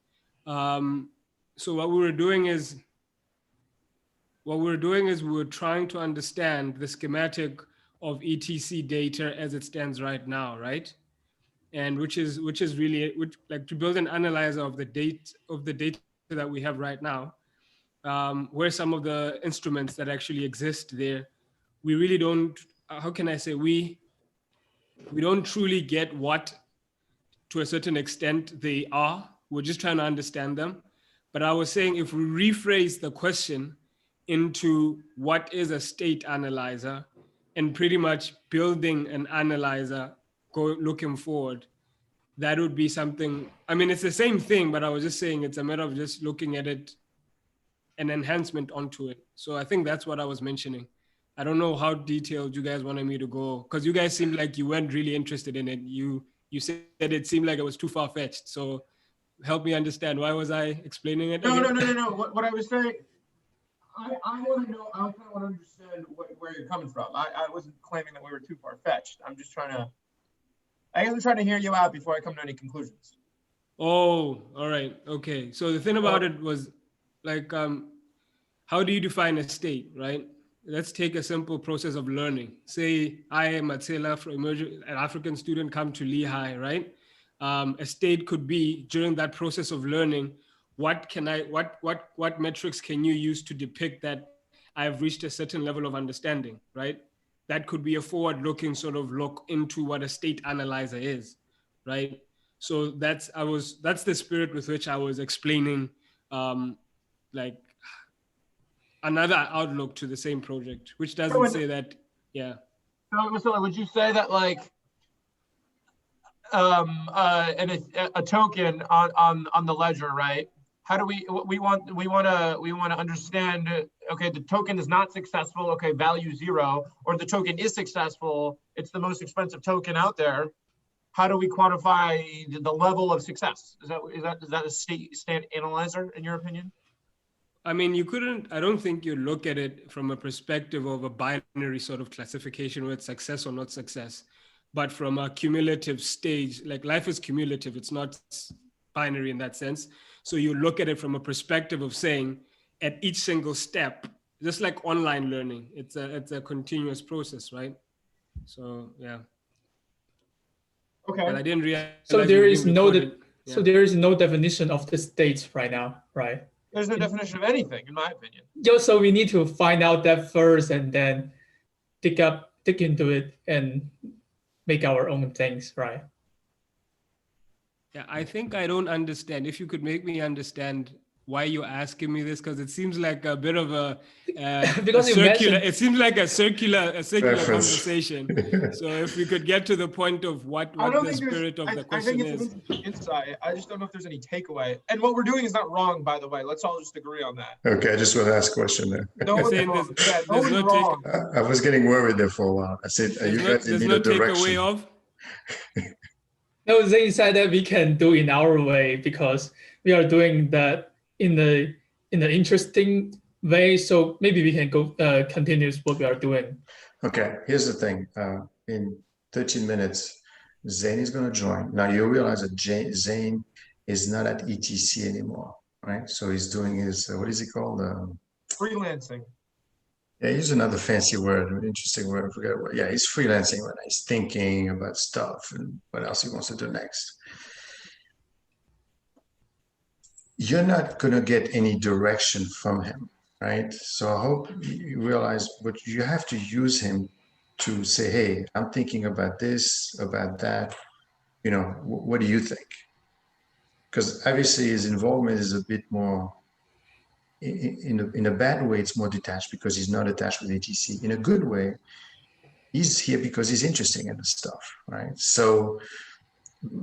So what we were doing is we were trying to understand the schematic of ETC data as it stands right now, right? And which is really like to build an analyzer of the data that we have right now, where some of the instruments that actually exist there, we really don't. How can I say we don't truly get what, to a certain extent, they are. We're just trying to understand them. But I was saying, if we rephrase the question into what is a state analyzer, and pretty much building an analyzer looking forward, that would be something. I mean, it's the same thing, but I was just saying it's a matter of just looking at it, an enhancement onto it. So I think that's what I was mentioning. I don't know how detailed you guys wanted me to go, because you guys seemed like you weren't really interested in it. You said it seemed like it was too far-fetched. So help me understand. Why was I explaining it No, again? no. What I was saying, I want to know, I kind of want to understand where you're coming from. I wasn't claiming that we were too far-fetched. I'm just trying to hear you out before I come to any conclusions. Oh, all right. Okay. So the thing about it was like, how do you define a state, right? Let's take a simple process of learning. Say I am Matsela, an African student, come to Lehigh, right? A state could be, during that process of learning, what metrics can you use to depict that I've reached a certain level of understanding, right? That could be a forward-looking sort of look into what a state analyzer is, right? So that's the spirit with which I was explaining, like another outlook to the same project, which doesn't say that, yeah. So would you say that like a token on the ledger, right? How do we want to understand, okay, the token is not successful, okay, value 0, or the token is successful, it's the most expensive token out there. How do we quantify the level of success? Is that a state analyzer in your opinion? I mean, I don't think you look at it from a perspective of a binary sort of classification where it's success or not success, but from a cumulative stage. Like life is cumulative, it's not binary in that sense. So you look at it from a perspective of saying at each single step, just like online learning, it's a continuous process, right? So yeah. Okay. But I didn't realize. So there is so there is no definition of the states right now, right? There's no definition of anything, in my opinion. So we need to find out that first, and then dig into it, and make our own things, right? Yeah, I think I don't understand. If you could make me understand why you're asking me this, because it seems like a bit of a circular. It seems like a circular conversation. So if we could get to the point of what the spirit of the question is. I think it's insight. I just don't know if there's any takeaway. And what we're doing is not wrong, by the way. Let's all just agree on that. Okay, I just want to ask a question there. No one's wrong. No one's wrong. I was getting worried there for a while. I said, you guys need a direction. No, they said that we can do in our way because we are doing that in the interesting way. So maybe we can go continue what we are doing. Okay, here's the thing. In 13 minutes, Zane is going to join. Now you realize that Zane is not at ETC anymore, right? So he's doing his, what is it called? Freelancing. Yeah, use another fancy word, an interesting word. I forget what. Yeah, he's freelancing right now. He's thinking about stuff and what else he wants to do next. You're not going to get any direction from him, right? So I hope you realize, but you have to use him to say, hey, I'm thinking about this, about that. You know, what do you think? Because obviously his involvement is a bit more, in a bad way, it's more detached because he's not attached with ATC. In a good way, he's here because he's interested in the stuff, right? So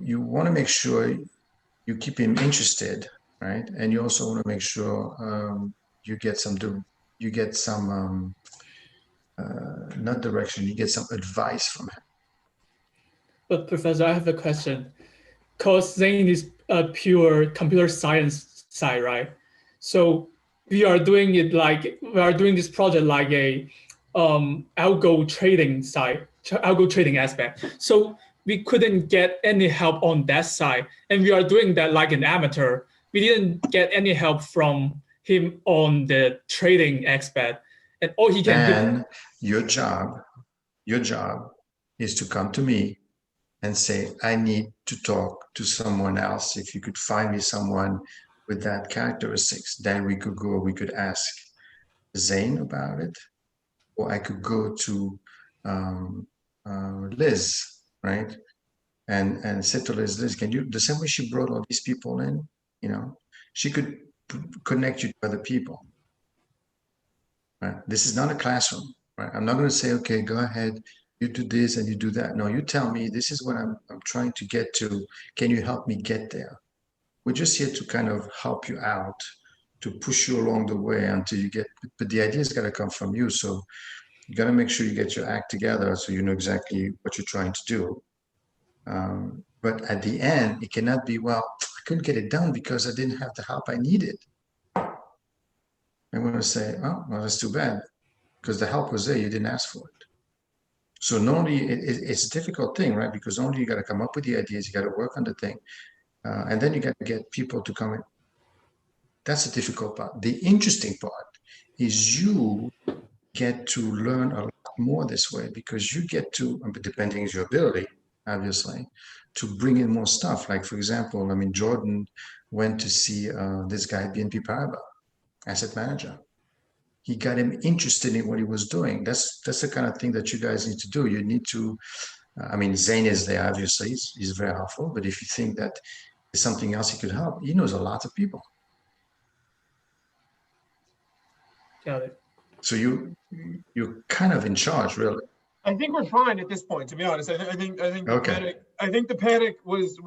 you want to make sure you keep him interested, right? And you also want to make sure you get some not direction, you get some advice from him. But Professor, I have a question. Because Zane is a pure computer science side, right? So we are doing this project like a algo trading side, algo trading aspect. So we couldn't get any help on that side, and we are doing that like an amateur. we didn't get any help from him on the trading aspect, and all he can do. And your job is to come to me and say, I need to talk to someone else. If you could find me someone with that characteristics, then we could ask Zane about it, or I could go to Liz, right? And said to Liz, can you, the same way she brought all these people in, she could connect you to other people, right? This is not a classroom, right? I'm not going to say, okay, go ahead, you do this and you do that. No, you tell me, this is what I'm trying to get to. Can you help me get there? We're just here to kind of help you out, to push you along the way until you get, but the idea's got to come from you. So you got to make sure you get your act together so you know exactly what you're trying to do. But at the end, it cannot be, well, I couldn't get it done because I didn't have the help I needed. I'm going to say, oh, well, that's too bad, because the help was there, you didn't ask for it. So normally it's a difficult thing, right? Because normally you got to come up with the ideas, you got to work on the thing, and then you got to get people to come in. That's the difficult part. The interesting part is you get to learn a lot more this way, because you get to, depending on your ability, obviously, to bring in more stuff. Like, for example, I mean, Jordan went to see this guy, BNP Paribas, asset manager. He got him interested in what he was doing. That's the kind of thing that you guys need to do. You need to, I mean, Zane is there, obviously, he's very helpful, but if you think that there's something else he could help, he knows a lot of people. Got it. So you're kind of in charge, really. I think we're fine at this point, to be honest. I think Okay. the panic was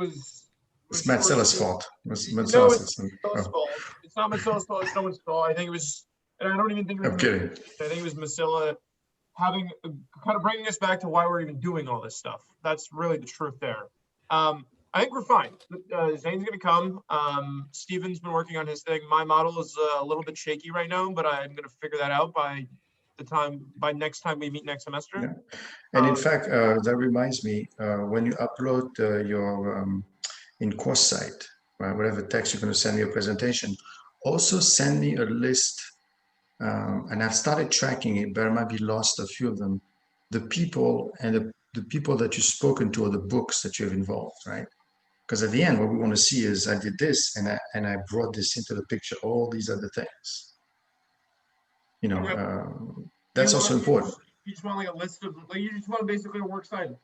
It's Marcella's fault. No, it's Marcella's fault. It's not Marcella's fault. It's no one's fault. I think it was, and I don't even think it was. I'm kidding. I think it was Marcella kind of bringing us back to why we're even doing all this stuff. That's really the truth there. I think we're fine. Zane's going to come. Steven's been working on his thing. My model is a little bit shaky right now, but I'm going to figure that out by next time we meet next semester. Yeah. And in fact, that reminds me, when you upload your in course site, right, whatever text you're going to send me your presentation, also send me a list. And I've started tracking it, but I might be lost a few of them. The people and the people that you've spoken to, or the books that you've involved, right? Because at the end, what we want to see is I did this and I brought this into the picture, all these other things. That's also important. You just want like a list of, like, you just want basically a works cited.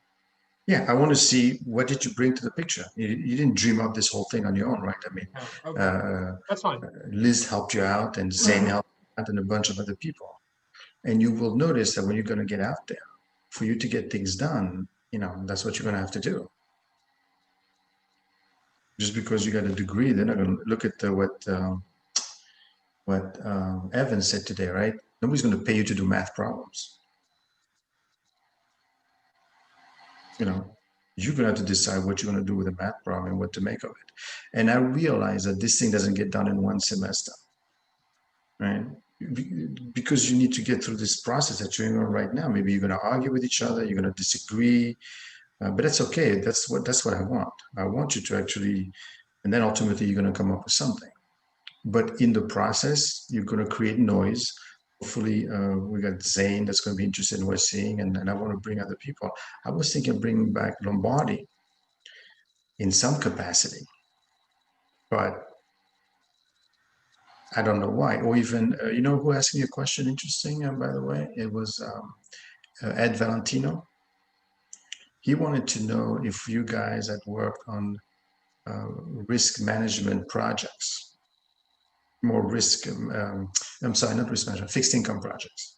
Yeah, I want to see, what did you bring to the picture? You didn't dream up this whole thing on your own, right? I mean, okay. That's fine. Liz helped you out, and Zane helped you out, and a bunch of other people. And you will notice that when you're going to get out there, for you to get things done, that's what you're going to have to do. Just because you got a degree, they're not going to look at what Evan said today, right? Nobody's going to pay you to do math problems. You're going to have to decide what you're going to do with a math problem and what to make of it. And I realize that this thing doesn't get done in one semester, right? Because you need to get through this process that you're in right now. Maybe you're going to argue with each other, you're going to disagree, but that's okay. That's what I want. I want you to actually, and then ultimately you're going to come up with something. But in the process, you're going to create noise. Hopefully, we got Zane that's going to be interested in what we're seeing, and I want to bring other people. I was thinking of bringing back Lombardi in some capacity, but I don't know why. Or even, who asked me a question interesting, by the way? It was Ed Valentino. He wanted to know if you guys had worked on risk management projects. More risk, I'm sorry, not risk management, fixed income projects.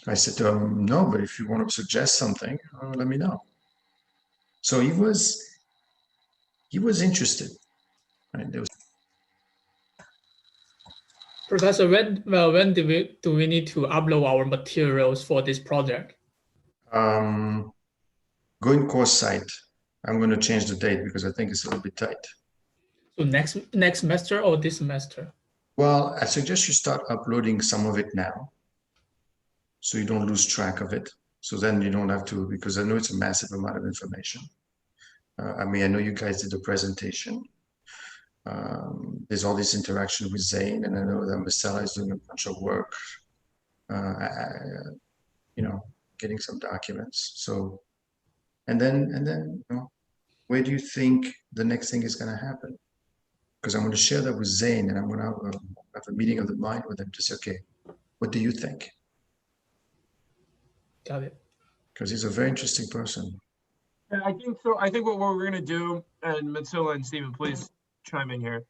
I said to him, no, but if you want to suggest something, let me know. So he was interested. Right? Professor, when do we need to upload our materials for this project? Going course site. I'm going to change the date because I think it's a little bit tight. So next semester or this semester? Well, I suggest you start uploading some of it now, so you don't lose track of it. So then you don't have to, because I know it's a massive amount of information. I know you guys did the presentation. There's all this interaction with Zane, and I know that Marcella is doing a bunch of work, you know, getting some documents. So, and then, you know, where do you think the next thing is going to happen? Because I'm going to share that with Zane, and I'm going to have a meeting of the mind with him to say, okay, what do you think? Got it. Because he's a very interesting person. And I think so. I think what we're going to do, and Matsula and Stephen, please chime in here.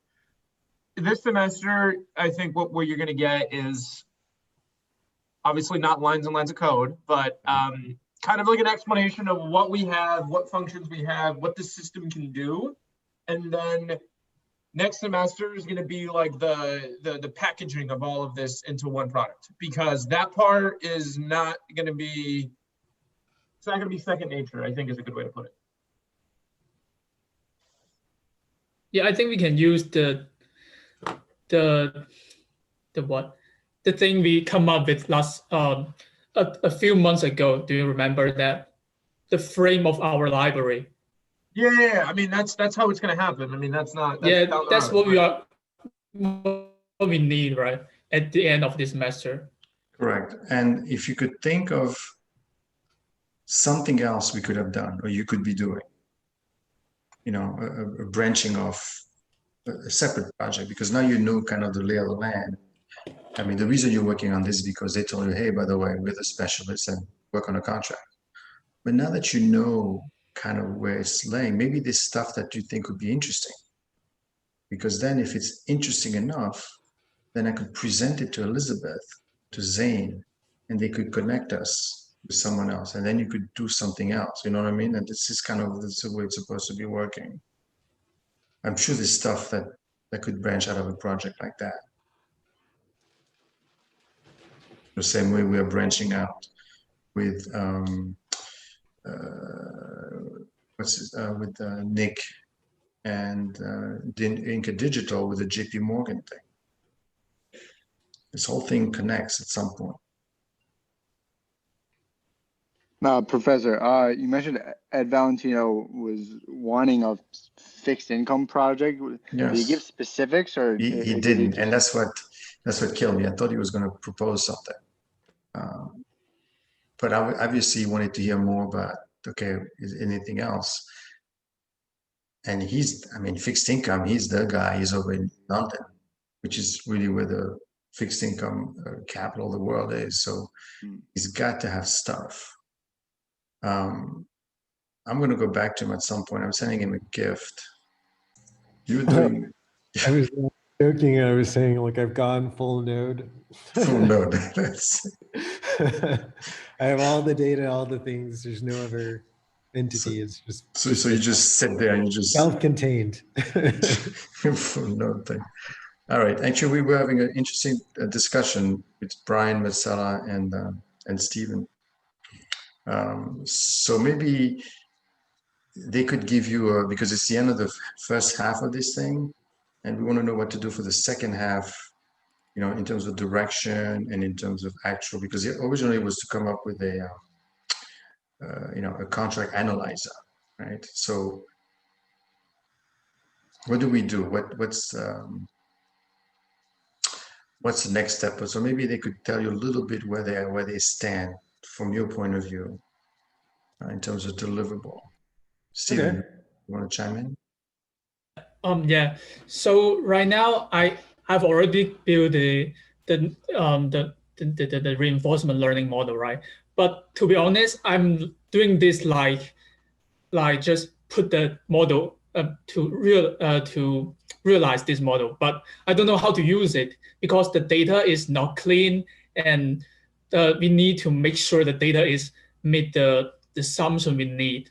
This semester, I think what you're going to get is obviously not lines and lines of code, but kind of like an explanation of what we have, what functions we have, what the system can do. And then next semester is going to be like the packaging of all of this into one product, because that part is not going to be, it's not going to be second nature, I think is a good way to put it. Yeah, I think we can use the thing we come up with last a few months ago. Do you remember that? The frame of our library. Yeah. I mean, that's how it's going to happen. I mean, that's not. That's yeah, that's what we need, right? At the end of this semester. Correct. And if you could think of something else we could have done, or you could be doing, you know, a branching off a separate project, because now you know kind of the lay of the land. I mean, the reason you're working on this is because they told you, hey, by the way, we're the specialists and work on a contract. But now that you know kind of where it's laying, maybe there's stuff that you think would be interesting. Because then if it's interesting enough, then I could present it to Elizabeth, to Zane, and they could connect us with someone else. And then you could do something else, you know what I mean? And this is the way it's supposed to be working. I'm sure there's stuff that could branch out of a project like that. The same way we are branching out with Nick and Inca Digital with the JP Morgan thing. This whole thing connects at some point. Now, Professor, you mentioned Ed Valentino was wanting a fixed income project. Yes. Did he give specifics, or he didn't? And that's what killed me. I thought he was going to propose something, but I obviously wanted to hear more about, okay, is anything else? And I mean, fixed income. He's the guy. He's over in London, which is really where the fixed income capital of the world is. So he's got to have stuff. I'm going to go back to him at some point. I'm sending him a gift. You're doing. I was joking. I was saying, like, I've gone full node. Full node. I have all the data, all the things. There's no other entity. It's just. So you just sit there and you just. Self-contained. Full node thing. All right. Actually, we were having an interesting discussion with Brian, Marcella, and Stephen. So maybe they could give you because it's the end of the first half of this thing, and we want to know what to do for the second half, you know, in terms of direction and in terms of actual, because it originally was to come up with a, you know, a contract analyzer, right? So what do we do? What's the next step? So maybe they could tell you a little bit where they stand from your point of view in terms of deliverable. Stephen, okay. You want to chime in? Yeah. So right now, I've already built the reinforcement learning model, right? But to be honest, I'm doing this like just put the model to realize this model, but I don't know how to use it because the data is not clean, and we need to make sure the data is meet the assumption we need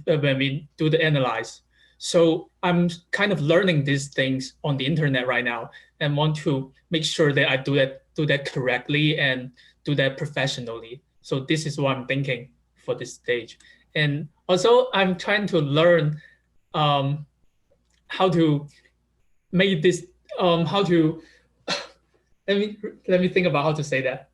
when we do the analyze. So I'm kind of learning these things on the internet right now and want to make sure that I do that correctly and do that professionally. So this is what I'm thinking for this stage. And also I'm trying to learn how to make this, how to, let me think about how to say that.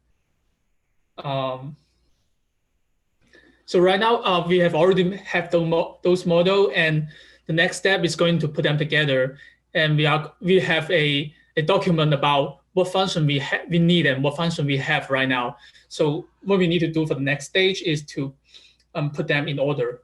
So right now we have already have those model, and the next step is going to put them together and we have a document about what function we need and what function we have right now. So what we need to do for the next stage is to put them in order.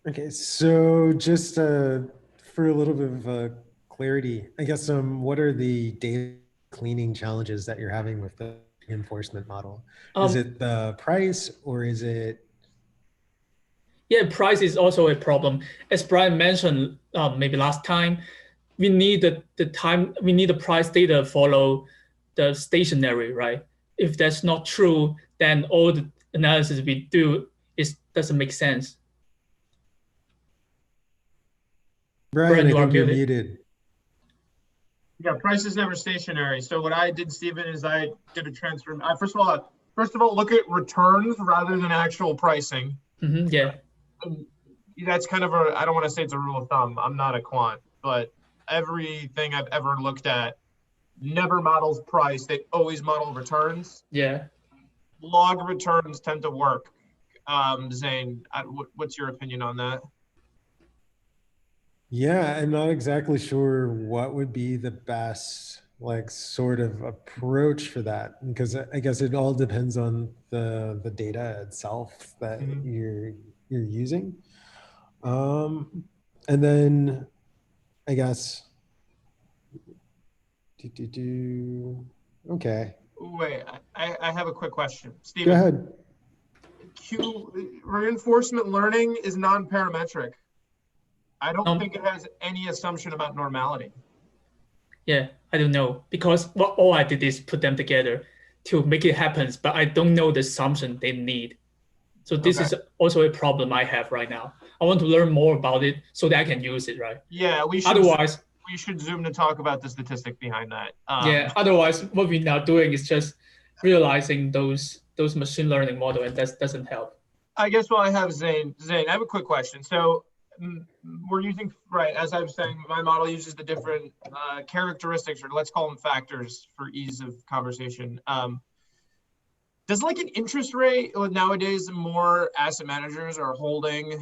Okay, so just for a little bit of clarity, I guess what are the data cleaning challenges that you're having with the reinforcement model? Is it the price, or is it? Yeah, price is also a problem. As Brian mentioned, maybe last time, we need the price data follow the stationary, right? If that's not true, then all the analysis we do doesn't make sense. Brian, I think you're muted. Yeah, price is never stationary. So what I did, Stephen, is I did a transfer. First of all, look at returns rather than actual pricing. Yeah. And that's kind of I don't want to say it's a rule of thumb. I'm not a quant, but everything I've ever looked at never models price. They always model returns. Yeah. Log returns tend to work. Zane, what's your opinion on that? Yeah, I'm not exactly sure what would be the best sort of approach for that, because I guess it all depends on the data itself that you're using. And then I guess okay. Wait, I have a quick question. Stephen, go ahead. Reinforcement learning is non-parametric. I don't think it has any assumption about normality. Yeah, I don't know, because all I did is put them together to make it happen, but I don't know the assumption they need. So this is also a problem I have right now. I want to learn more about it so that I can use it, right? Yeah, we should zoom to talk about the statistic behind that. Yeah, otherwise what we're now doing is just realizing those machine learning model, and that doesn't help. I guess while I have Zane, I have a quick question. So we're using, right, as I was saying, my model uses the different characteristics, or let's call them factors for ease of conversation. Does like an interest rate, nowadays more asset managers are holding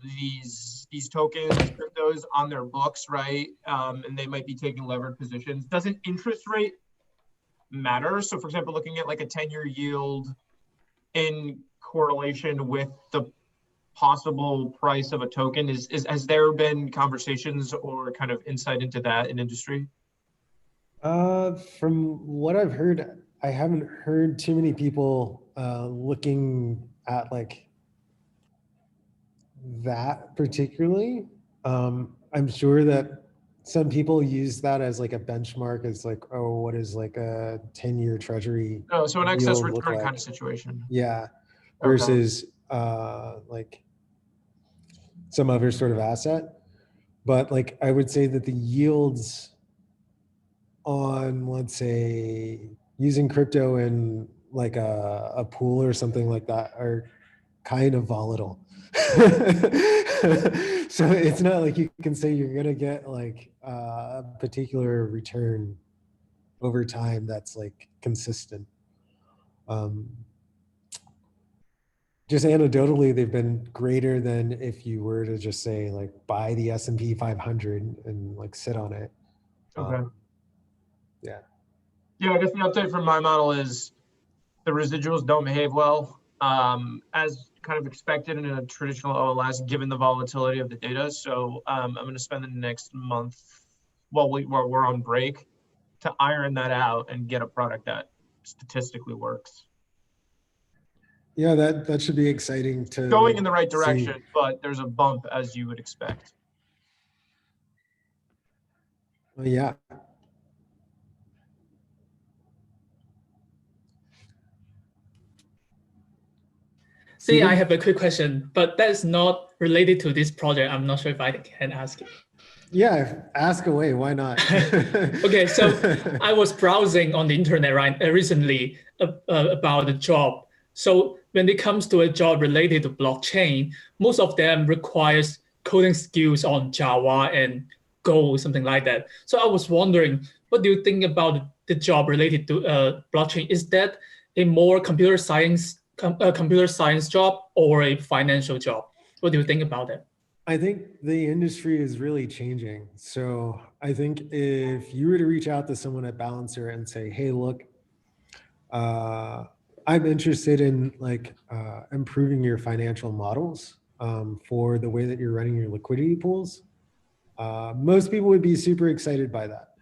these tokens, cryptos on their books, right? And they might be taking levered positions. Does an interest rate matter? So for example, looking at like a 10-year yield in correlation with the possible price of a token, has there been conversations or kind of insight into that in industry? From what I've heard, I haven't heard too many people looking at that particularly. I'm sure that some people use that as like a benchmark, as what is like a 10-year treasury? Oh, so an excess return kind of situation. Yeah, versus like some other sort of asset. But I would say that the yields on, let's say, using crypto in like a pool or something like that are kind of volatile. So it's not like you can say you're gonna get a particular return over time that's consistent. Just anecdotally, they've been greater than if you were to just say buy the S&P 500 and sit on it. Okay. Yeah. Yeah, I guess the update from my model is the residuals don't behave well, as kind of expected in a traditional OLS, given the volatility of the data. So I'm going to spend the next month while we're on break to iron that out and get a product that statistically works. Yeah, that should be exciting to going in the right direction, but there's a bump as you would expect. Yeah. See, I have a quick question, but that's not related to this project. I'm not sure if I can ask it. Yeah, ask away. Why not? Okay, so I was browsing on the internet recently about the job. So when it comes to a job related to blockchain, most of them requires coding skills on Java and Go, something like that. So I was wondering, what do you think about the job related to blockchain? Is that a more computer science job or a financial job? What do you think about it? I think the industry is really changing. So I think if you were to reach out to someone at Balancer and say, hey, look, I'm interested in like improving your financial models for the way that you're running your liquidity pools. Most people would be super excited by that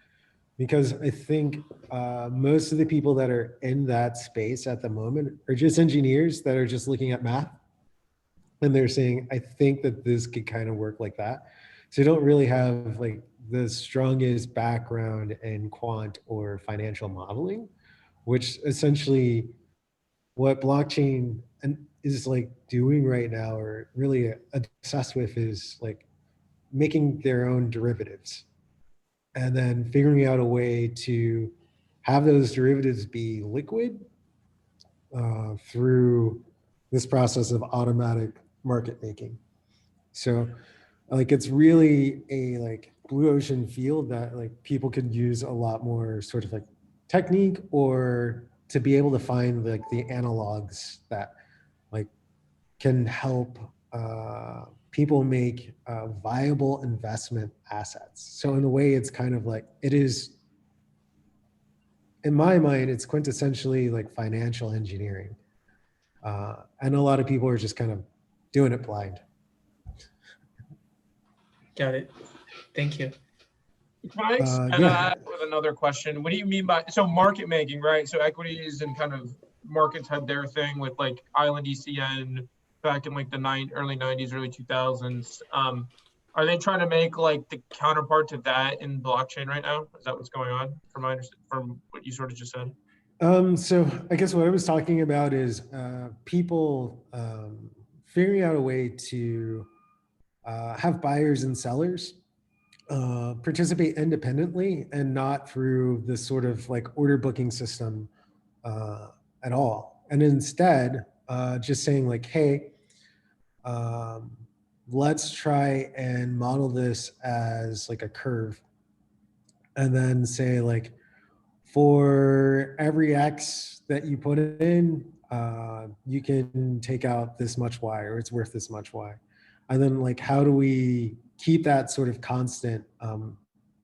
because I think most of the people that are in that space at the moment are just engineers that are just looking at math and they're saying, I think that this could kind of work like that. So you don't really have like the strongest background in quant or financial modeling, which essentially what blockchain and is like doing right now or really obsessed with is like making their own derivatives and then figuring out a way to have those derivatives be liquid through this process of automatic market making. So like it's really a like blue ocean field that like people could use a lot more sort of like technique or to be able to find like the analogs that like can help people make viable investment assets. So in a way, it's kind of like it is, in my mind, it's quintessentially like financial engineering, and a lot of people are just kind of doing it blind. Got it. Thank you. Can I expand on that with another question? What do you mean by, so market making, right? So equities and kind of markets had their thing with like Island ECN back in like the early 90s, early 2000s. Are they trying to make like the counterpart to that in blockchain right now? Is that what's going on from what you sort of just said? So I guess what I was talking about is people figuring out a way to have buyers and sellers participate independently and not through this sort of like order booking system at all. And instead, just saying like, hey, let's try and model this as like a curve. And then say like, for every X that you put in, you can take out this much Y or it's worth this much Y. And then like, how do we keep that sort of constant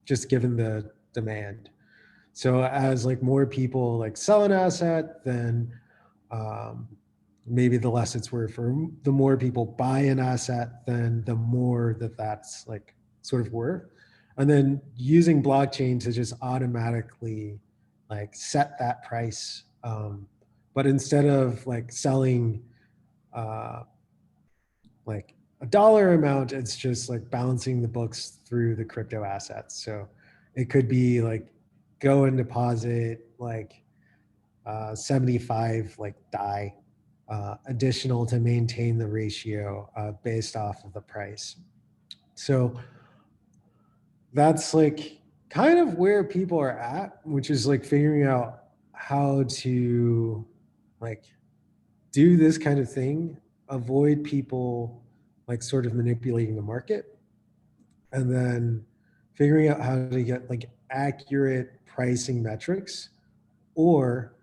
just given the demand? So as like more people like sell an asset, then maybe the less it's worth. For the more people buy an asset, then the more that that's like sort of worth. And then using blockchain to just automatically like set that price. But instead of like selling like a dollar amount, it's just like balancing the books through the crypto assets. So it could be like go and deposit like 75 like DAI additional to maintain the ratio based off of the price. So that's like kind of where people are at, which is like figuring out how to like do this kind of thing, avoid people like sort of manipulating the market, and then figuring out how to get like accurate pricing metrics or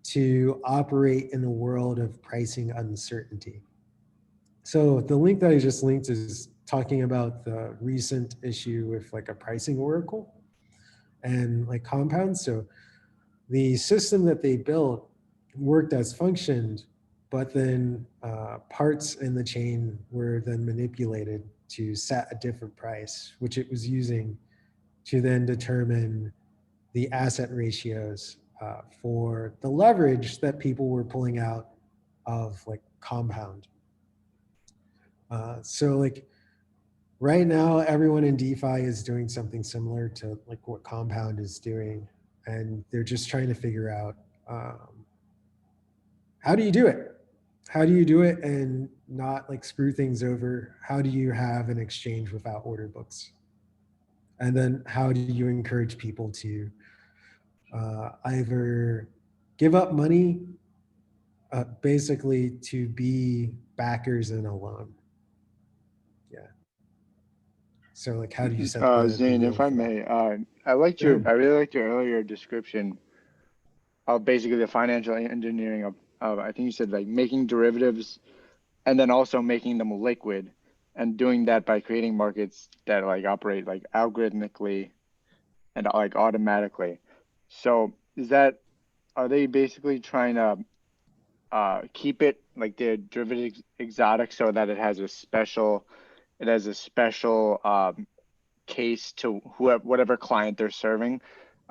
to operate in the world of pricing uncertainty. So the link that I just linked is talking about the recent issue with like a pricing oracle and like compounds. So the system that they built worked as functioned, but then parts in the chain were then manipulated to set a different price, which it was using to then determine the asset ratios for the leverage that people were pulling out of like compound. So like right now, everyone in DeFi is doing something similar to like what compound is doing. And they're just trying to figure out how do you do it? How do you do it and not like screw things over? How do you have an exchange without order books? And then how do you encourage people to either give up money basically to be backers in a loan? Yeah. So like, how do you set the Zane, real if I may, I really liked your earlier description of basically the financial engineering of I think you said like making derivatives and then also making them liquid. and doing that by creating markets that like operate like algorithmically and like automatically. So are they basically trying to keep it like the derivative exotic so that it has a special case to whatever client they're serving,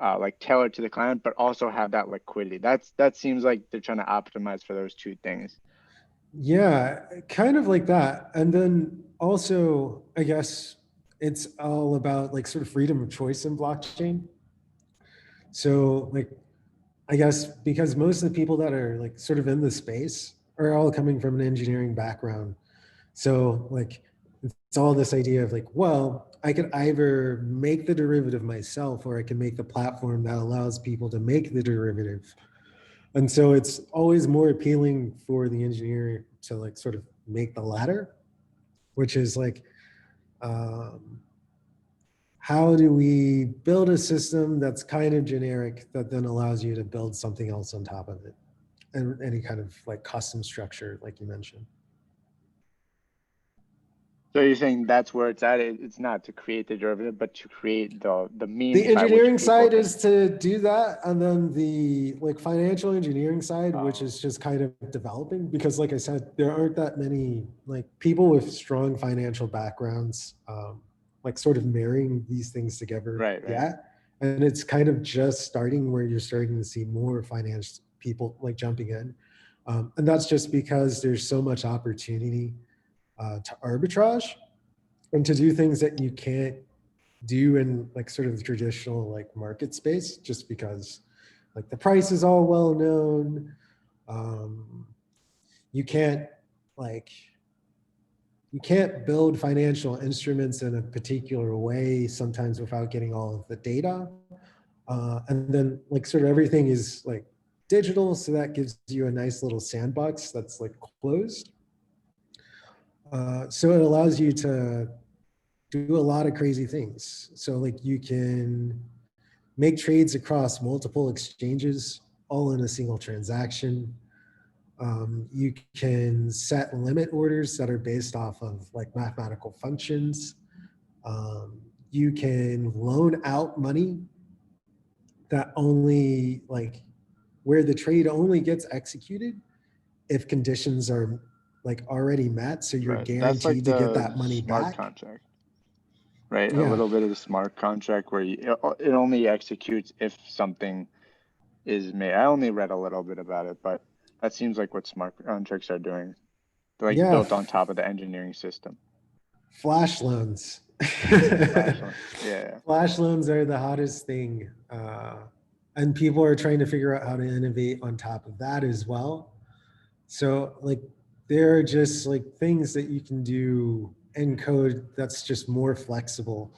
like tailored to the client, but also have that liquidity. That seems like they're trying to optimize for those two things. Yeah, kind of like that. And then also, I guess it's all about like sort of freedom of choice in blockchain. So like, I guess because most of the people that are like sort of in the space are all coming from an engineering background. So like, it's all this idea of like, well, I could either make the derivative myself or I can make the platform that allows people to make the derivative. And so it's always more appealing for the engineer to like sort of make the latter, which is like, how do we build a system that's kind of generic that then allows you to build something else on top of it, and any kind of like custom structure, like you mentioned. So you're saying that's where it's at? It's not to create the derivative, but to create the means. The engineering side is to do that, and then the like financial engineering side, which is just kind of developing, because like I said, there aren't that many like people with strong financial backgrounds, like sort of marrying these things together yet. And it's kind of just starting where you're starting to see more finance people like jumping in. And that's just because there's so much opportunity to arbitrage and to do things that you can't do in like sort of the traditional like market space, just because like the price is all well known. You can't build financial instruments in a particular way sometimes without getting all of the data. And then like sort of everything is like digital, so that gives you a nice little sandbox that's like closed. So it allows you to do a lot of crazy things. So like you can make trades across multiple exchanges all in a single transaction. You can set limit orders that are based off of like mathematical functions. You can loan out money that only like where the trade only gets executed if conditions are like already met. So you're guaranteed to get that money back. Contract. Right, Yeah. a little bit of the smart contract where it only executes if something is made. I only read a little bit about it, but that seems like what smart contracts are doing. They're like built on top of the engineering system. Flash loans. Yeah. Flash loans are the hottest thing. And people are trying to figure out how to innovate on top of that as well. So like there are just like things that you can do in code that's just more flexible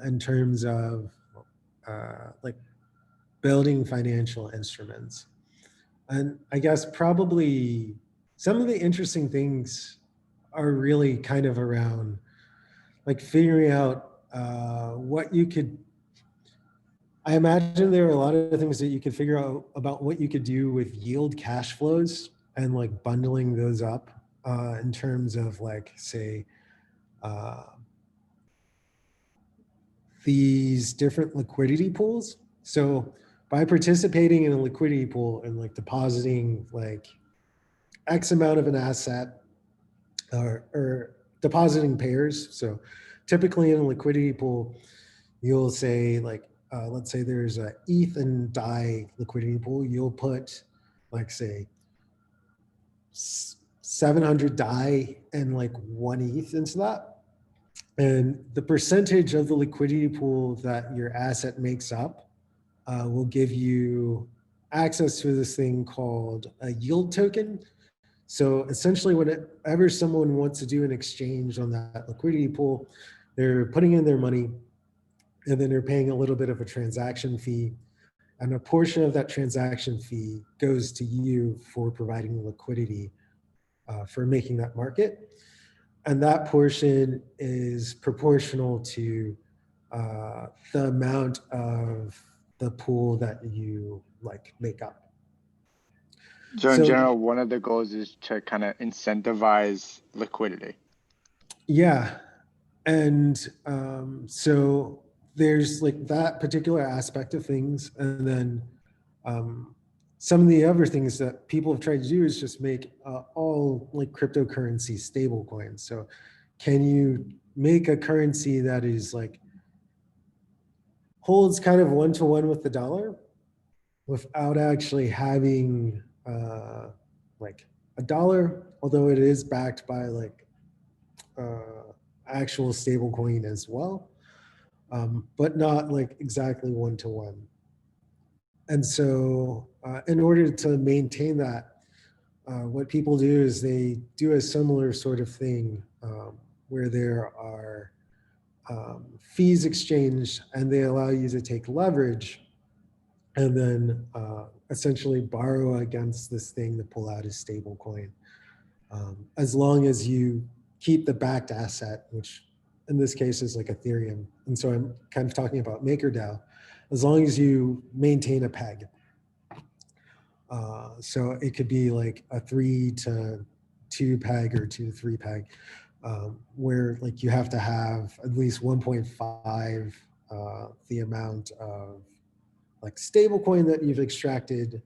in terms of like building financial instruments. And I guess probably some of the interesting things are really kind of around like figuring out what you could, I imagine there are a lot of things that you could figure out about what you could do with yield cash flows and like bundling those up in terms of like, say, these different liquidity pools. So by participating in a liquidity pool and like depositing like X amount of an asset or depositing pairs. So typically in a liquidity pool, you'll say like, let's say there's a ETH and DAI liquidity pool. You'll put like say 700 DAI and like 1 ETH into that. And the percentage of the liquidity pool that your asset makes up will give you access to this thing called a yield token. So essentially whenever someone wants to do an exchange on that liquidity pool, they're putting in their money and then they're paying a little bit of a transaction fee. And a portion of that transaction fee goes to you for providing the liquidity for making that market. And that portion is proportional to the amount of the pool that you like make up. So in general, one of the goals is to kind of incentivize liquidity. Yeah. And so there's like that particular aspect of things. And then some of the other things that people have tried to do is just make all like cryptocurrency stable coins. So can you make a currency that is like holds kind of one-to-one with the dollar without actually having like a dollar, although it is backed by like actual stable coin as well, but not like exactly one-to-one. And so in order to maintain that, what people do is they do a similar sort of thing where there are fees exchanged and they allow you to take leverage and then essentially borrow against this thing to pull out a stable coin. As long as you keep the backed asset, which in this case is like Ethereum. And so I'm kind of talking about MakerDAO, as long as you maintain a peg. So it could be like a 3 to 2 peg or 2 to 3 peg, where like you have to have at least 1.5 the amount of like stable coin that you've extracted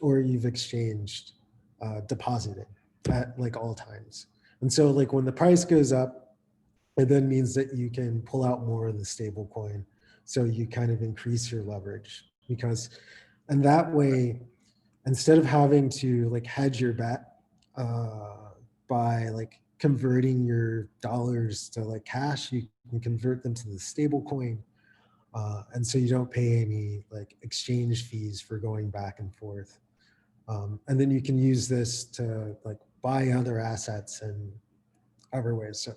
or you've exchanged deposited at like all times. And so like when the price goes up, it then means that you can pull out more of the stable coin. So you kind of increase your leverage because, and that way, instead of having to like hedge your bet by like converting your dollars to like cash, you can convert them to the stable coin. And so you don't pay any like exchange fees for going back and forth. And then you can use this to like buy other assets and other ways. So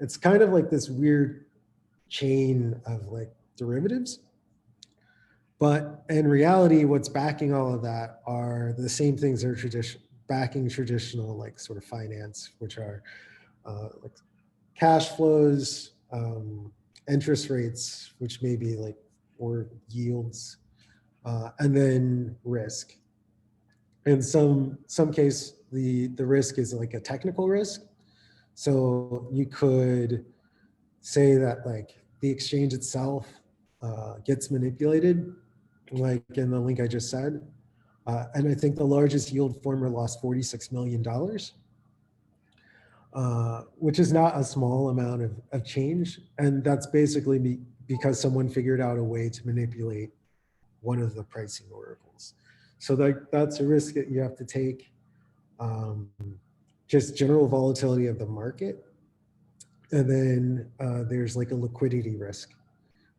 it's kind of like this weird chain of like derivatives. But in reality, what's backing all of that are the same things that are backing traditional like sort of finance, which are like cash flows, interest rates, which may be like, or yields, and then risk. In some case, the risk is like a technical risk. So you could say that like the exchange itself gets manipulated, like in the link I just said. And I think the largest yield former lost $46 million, which is not a small amount of change. And that's basically because someone figured out a way to manipulate one of the pricing oracles. So that's a risk that you have to take. Just general volatility of the market. And then there's like a liquidity risk.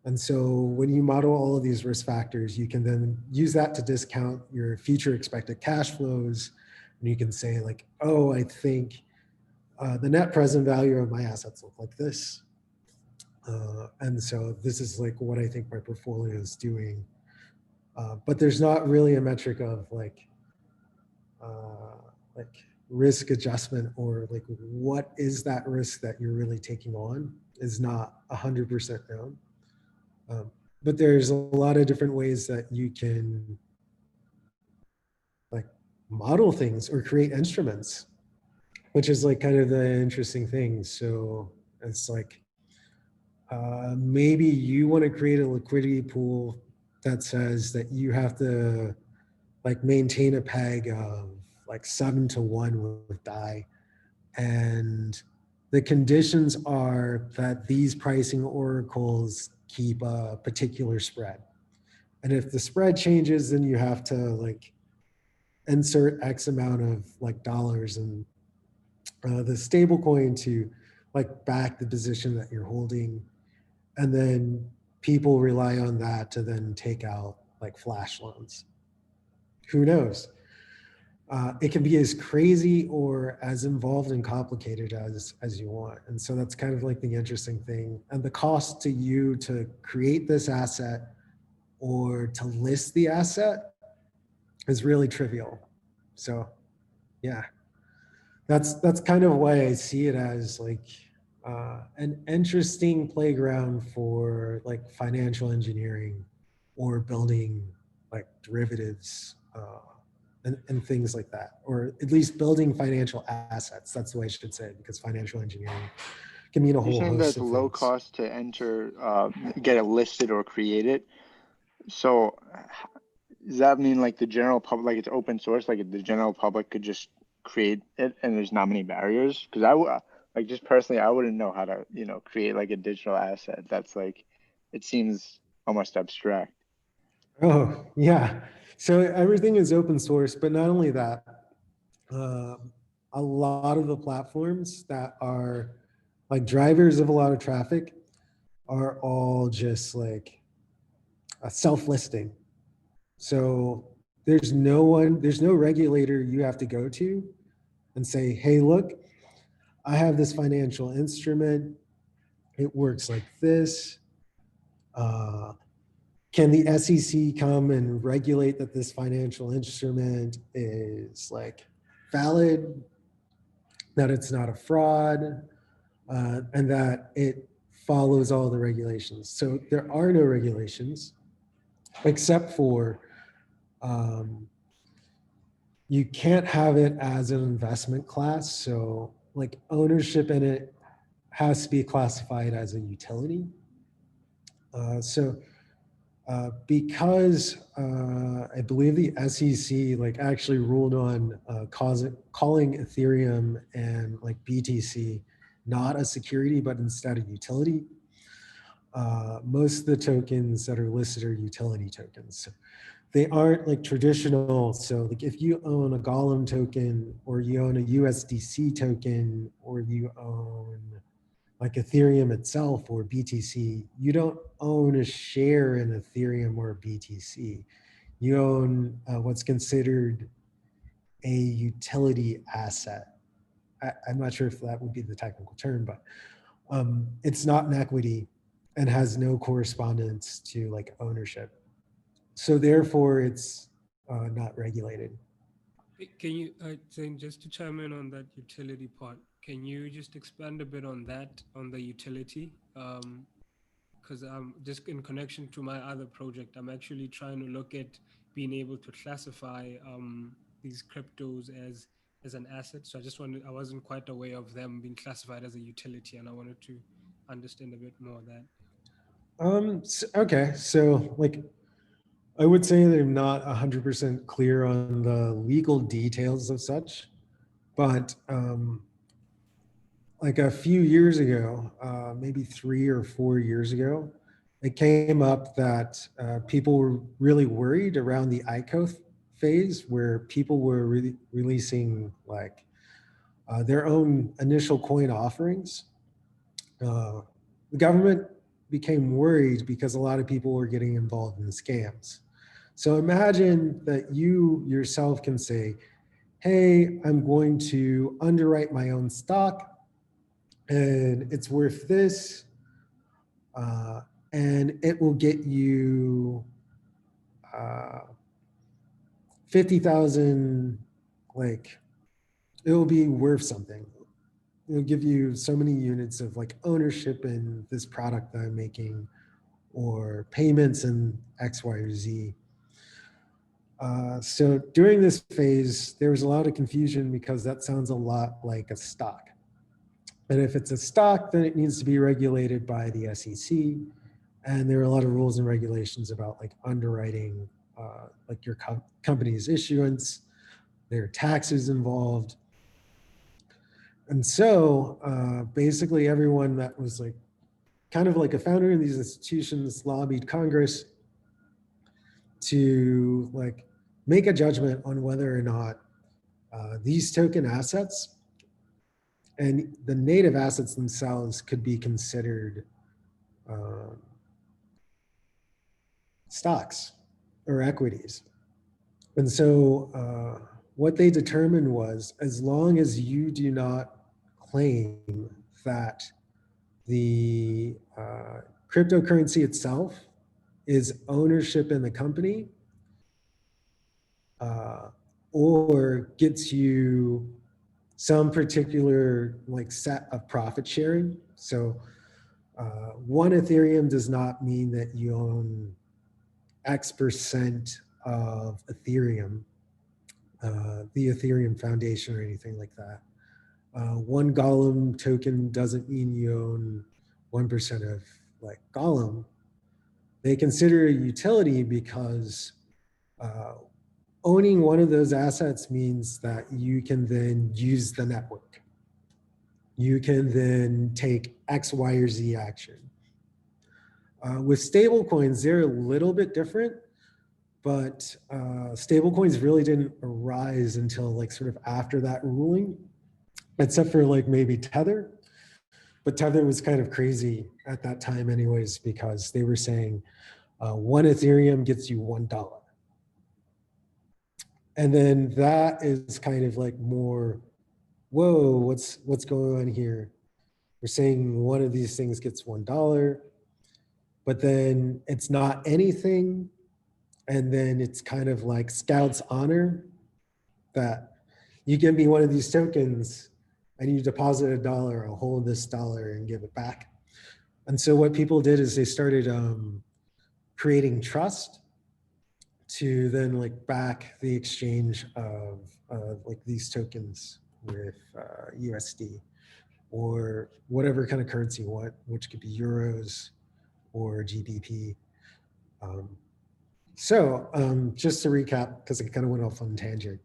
And so when you model all of these risk factors, you can then use that to discount your future expected cash flows. And you can say like, oh, I think the net present value of my assets look like this. And so this is like what I think my portfolio is doing. But there's not really a metric of like risk adjustment or like what is that risk that you're really taking on is not 100% known. But there's a lot of different ways that you can like model things or create instruments, which is like kind of the interesting thing. So it's like maybe you want to create a liquidity pool that says that you have to like maintain a peg of like 7-to-1 with DAI. And the conditions are that these pricing oracles keep a particular spread. And if the spread changes, then you have to like insert X amount of like dollars in the stable coin to like back the position that you're holding. And then people rely on that to then take out like flash loans. Who knows? It can be as crazy or as involved and complicated as you want. And so that's kind of like the interesting thing. And the cost to you to create this asset or to list the asset is really trivial. So yeah, that's kind of why I see it as like an interesting playground for like financial engineering or building like derivatives and things like that, or at least building financial assets. That's the way I should say it, because financial engineering can mean a You're whole saying host that's of low things. cost to enter, get it listed or create it. So does that mean like the general public, like it's open source, like the general public could just create it and there's not many barriers? Because I would, like, just personally, I wouldn't know how to, you know, create like a digital asset. That's like, it seems almost abstract. Oh, yeah. So everything is open source, but not only that, uh, a lot of the platforms that are like drivers of a lot of traffic are all just like a self-listing. So there's no regulator you have to go to and say, hey, look, I have this financial instrument. It works like this. Can the SEC come and regulate that this financial instrument is like valid, that it's not a fraud, and that it follows all the regulations? So there are no regulations except for you can't have it as an investment class. So like ownership in it has to be classified as a utility. Because I believe the SEC like actually ruled on calling Ethereum and like BTC not a security, but instead a utility. Most of the tokens that are listed are utility tokens. So they aren't like traditional. So like if you own a Golem token, or you own a USDC token, or you own like Ethereum itself or BTC, you don't own a share in Ethereum or BTC. You own what's considered a utility asset. I'm not sure if that would be the technical term, but it's not an equity and has no correspondence to like ownership. So therefore it's not regulated. Can you, Zane, just to chime in on that utility part, can you just expand a bit on that, on the utility? Because I'm just in connection to my other project, I'm actually trying to look at being able to classify these cryptos as an asset. So I just wanted, I wasn't quite aware of them being classified as a utility, and I wanted to understand a bit more of that. Okay, so like I would say they're not 100% clear on the legal details of such, but like a few years ago, maybe 3 or 4 years ago, it came up that people were really worried around the ICO phase, where people were releasing like their own initial coin offerings. The government became worried because a lot of people were getting involved in scams. So imagine that you yourself can say, hey, I'm going to underwrite my own stock and it's worth this, and it will get you 50,000, like it will be worth something. It'll give you so many units of like ownership in this product that I'm making, or payments in X, Y, or Z. So during this phase, there was a lot of confusion because that sounds a lot like a stock. And if it's a stock, then it needs to be regulated by the SEC. And there are a lot of rules and regulations about like underwriting, like your company's issuance, there are taxes involved. And so basically everyone that was like kind of like a founder in these institutions lobbied Congress to like make a judgment on whether or not these token assets and the native assets themselves could be considered stocks or equities. And so what they determined was, as long as you do not claim that the cryptocurrency itself is ownership in the company, or gets you some particular like set of profit sharing. So one Ethereum does not mean that you own X% of Ethereum. the Ethereum Foundation or anything like that. One Golem token doesn't mean you own 1% of like Golem. They consider a utility because owning one of those assets means that you can then use the network. You can then take X, Y, or Z action. With stablecoins, they're a little bit different, but stablecoins really didn't arise until like sort of after that ruling, except for like maybe Tether. But Tether was kind of crazy at that time anyways, because they were saying one Ethereum gets you $1. And then that is kind of like more, whoa, what's going on here? We're saying one of these things gets $1, but then it's not anything. And then it's kind of like Scout's honor that you give me one of these tokens and you deposit $1, I'll hold this dollar and give it back. And so what people did is they started creating trust to then like back the exchange of like these tokens with USD or whatever kind of currency you want, which could be euros or GBP. So just to recap, because I kind of went off on a tangent,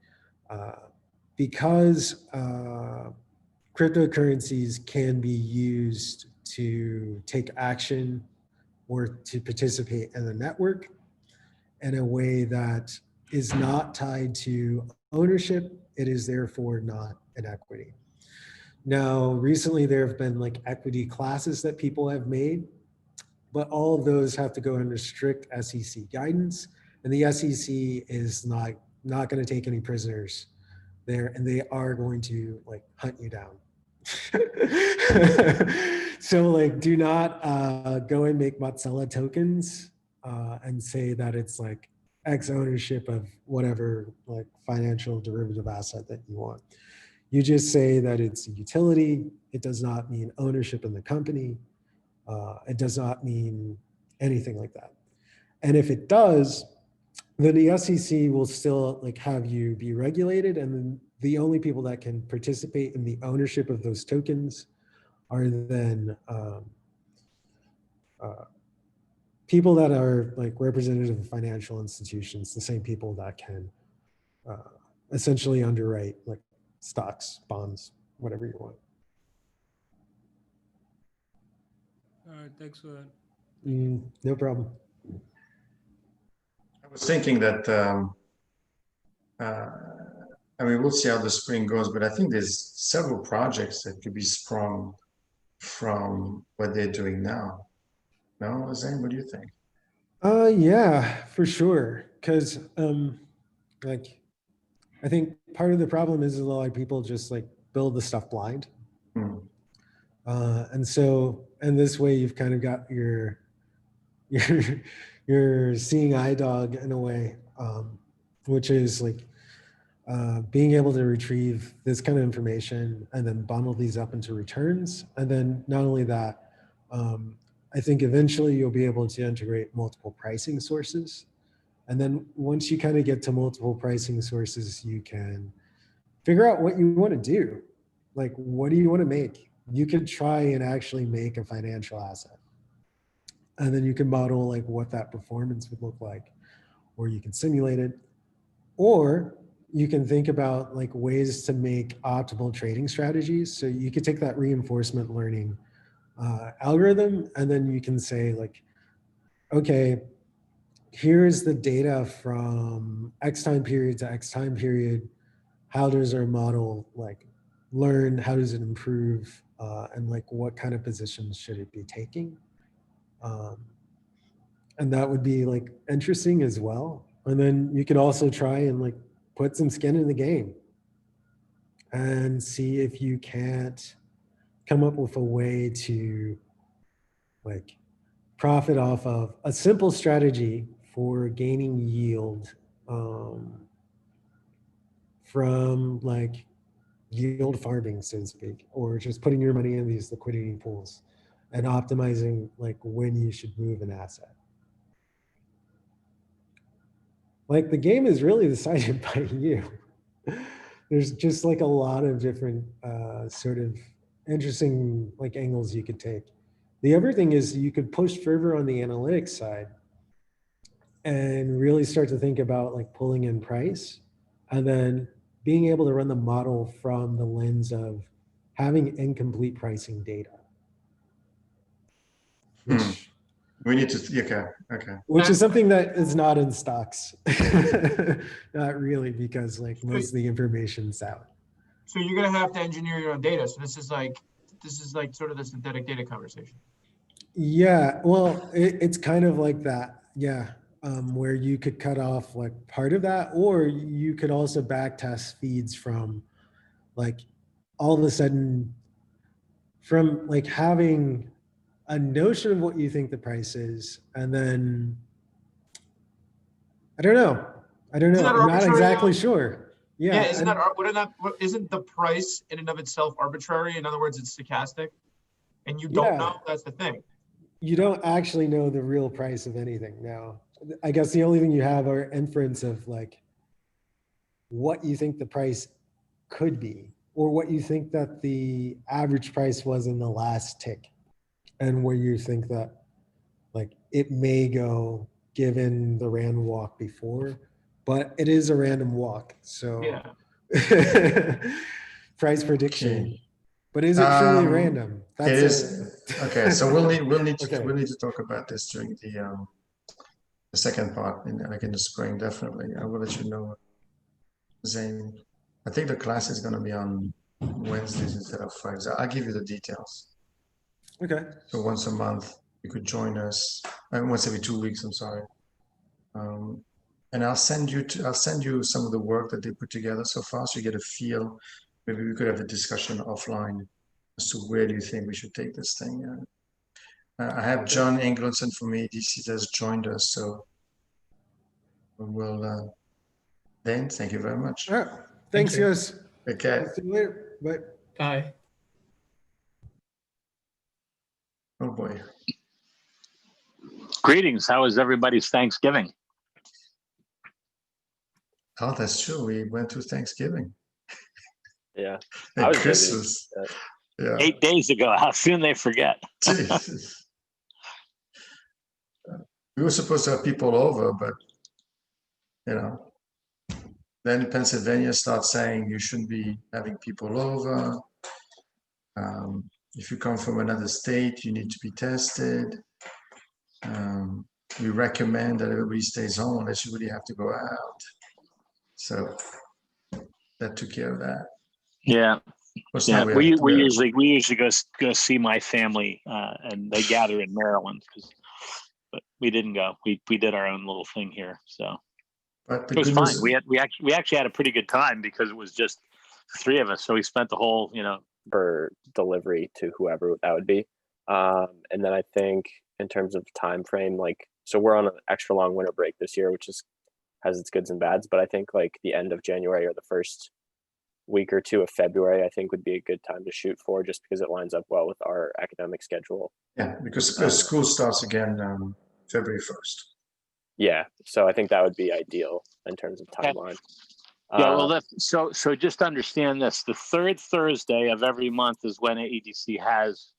because cryptocurrencies can be used to take action or to participate in the network in a way that is not tied to ownership, it is therefore not an equity. Now, recently there have been like equity classes that people have made, but all of those have to go under strict SEC guidance, and the SEC is not going to take any prisoners there, and they are going to like hunt you down. So like, do not go and make Matzella tokens and say that it's like X ownership of whatever like financial derivative asset that you want. You just say that it's a utility. It does not mean ownership in the company. It does not mean anything like that. And if it does, then the SEC will still like have you be regulated, and then the only people that can participate in the ownership of those tokens are then people that are like representative of financial institutions, the same people that can essentially underwrite like stocks, bonds, whatever you want. All right, thanks for that. No problem. I was thinking that, I mean, we'll see how the spring goes, but I think there's several projects that could be sprung from what they're doing now. No, Zane, what do you think? Yeah, for sure. Because like, I think part of the problem is a lot of people just like build the stuff blind. And so, and this way you've kind of got your seeing eye dog in a way, which is like being able to retrieve this kind of information and then bundle these up into returns. And then not only that, I think eventually you'll be able to integrate multiple pricing sources. And then once you kind of get to multiple pricing sources, you can figure out what you want to do. Like, what do you want to make? You could try and actually make a financial asset. And then you can model like what that performance would look like, or you can simulate it, or you can think about like ways to make optimal trading strategies. So you could take that reinforcement learning algorithm, and then you can say like, okay, here's the data from X time period to X time period. How does our model like learn? How does it improve? And like what kind of positions should it be taking? And that would be like interesting as well. And then you could also try and like put some skin in the game and see if you can't come up with a way to like profit off of a simple strategy for gaining yield from like yield farming, so to speak, or just putting your money in these liquidity pools and optimizing like when you should move an asset. Like the game is really decided by you. there's just like a lot of different sort of interesting like angles you could take. The other thing is you could push further on the analytics side and really start to think about like pulling in price and then being able to run the model from the lens of having incomplete pricing data. Which, we need to, okay. Which is something that is not in stocks. Not really, because like most of the information's out. So you're gonna have to engineer your own data. So this is like sort of the synthetic data conversation. Yeah, well, it's kind of like that. Yeah. Where you could cut off like part of that, or you could also back test feeds from like all of a sudden from like having a notion of what you think the price is, and then I don't know. I'm not exactly sure. Yeah. Isn't the price in and of itself arbitrary? In other words, it's stochastic, and you don't know. That's the thing. You don't actually know the real price of anything now. I guess the only thing you have are inference of like what you think the price could be, or what you think that the average price was in the last tick, and where you think that like it may go given the random walk before, but it is a random walk. So price prediction. Okay. But is it truly random? It is. Okay, so we'll need to talk about this during the second part in the spring. Definitely, I will let you know, Zane. I think the class is going to be on Wednesdays instead of Fridays. I'll give you the details. Okay. So once a month you could join us, and once every 2 weeks. I'm sorry. And I'll send you some of the work that they put together so far, so you get a feel. Maybe we could have a discussion offline as to where do you think we should take this thing. I have John Englandson from Aedc has joined us, so we'll then thank you very much. All right. Thanks, guys. Okay. See you later. Bye. Bye. Oh boy. Greetings. How was everybody's Thanksgiving? Oh, that's true. We went to Thanksgiving. Yeah. And Christmas. Yeah. 8 days ago. How soon they forget. Jesus. We were supposed to have people over, but then Pennsylvania starts saying you shouldn't be having people over. If you come from another state, you need to be tested. We recommend that everybody stays home unless you really have to go out. So that took care of that. Yeah. Yeah, we usually go see my family, and they gather in Maryland, but we didn't go. We did our own little thing here, so it was fine. We actually had a pretty good time because it was just the three of us. So we spent the whole for delivery to whoever that would be, and then I think in terms of time frame, so we're on an extra long winter break this year, which has its goods and bads. But I think the end of January or the first week or two of February, I think would be a good time to shoot for, just because it lines up well with our academic schedule. Yeah, because school starts again February 1st. Yeah, so I think that would be ideal in terms of timeline. Yeah, well, so just understand this: the third Thursday of every month is when Aedc has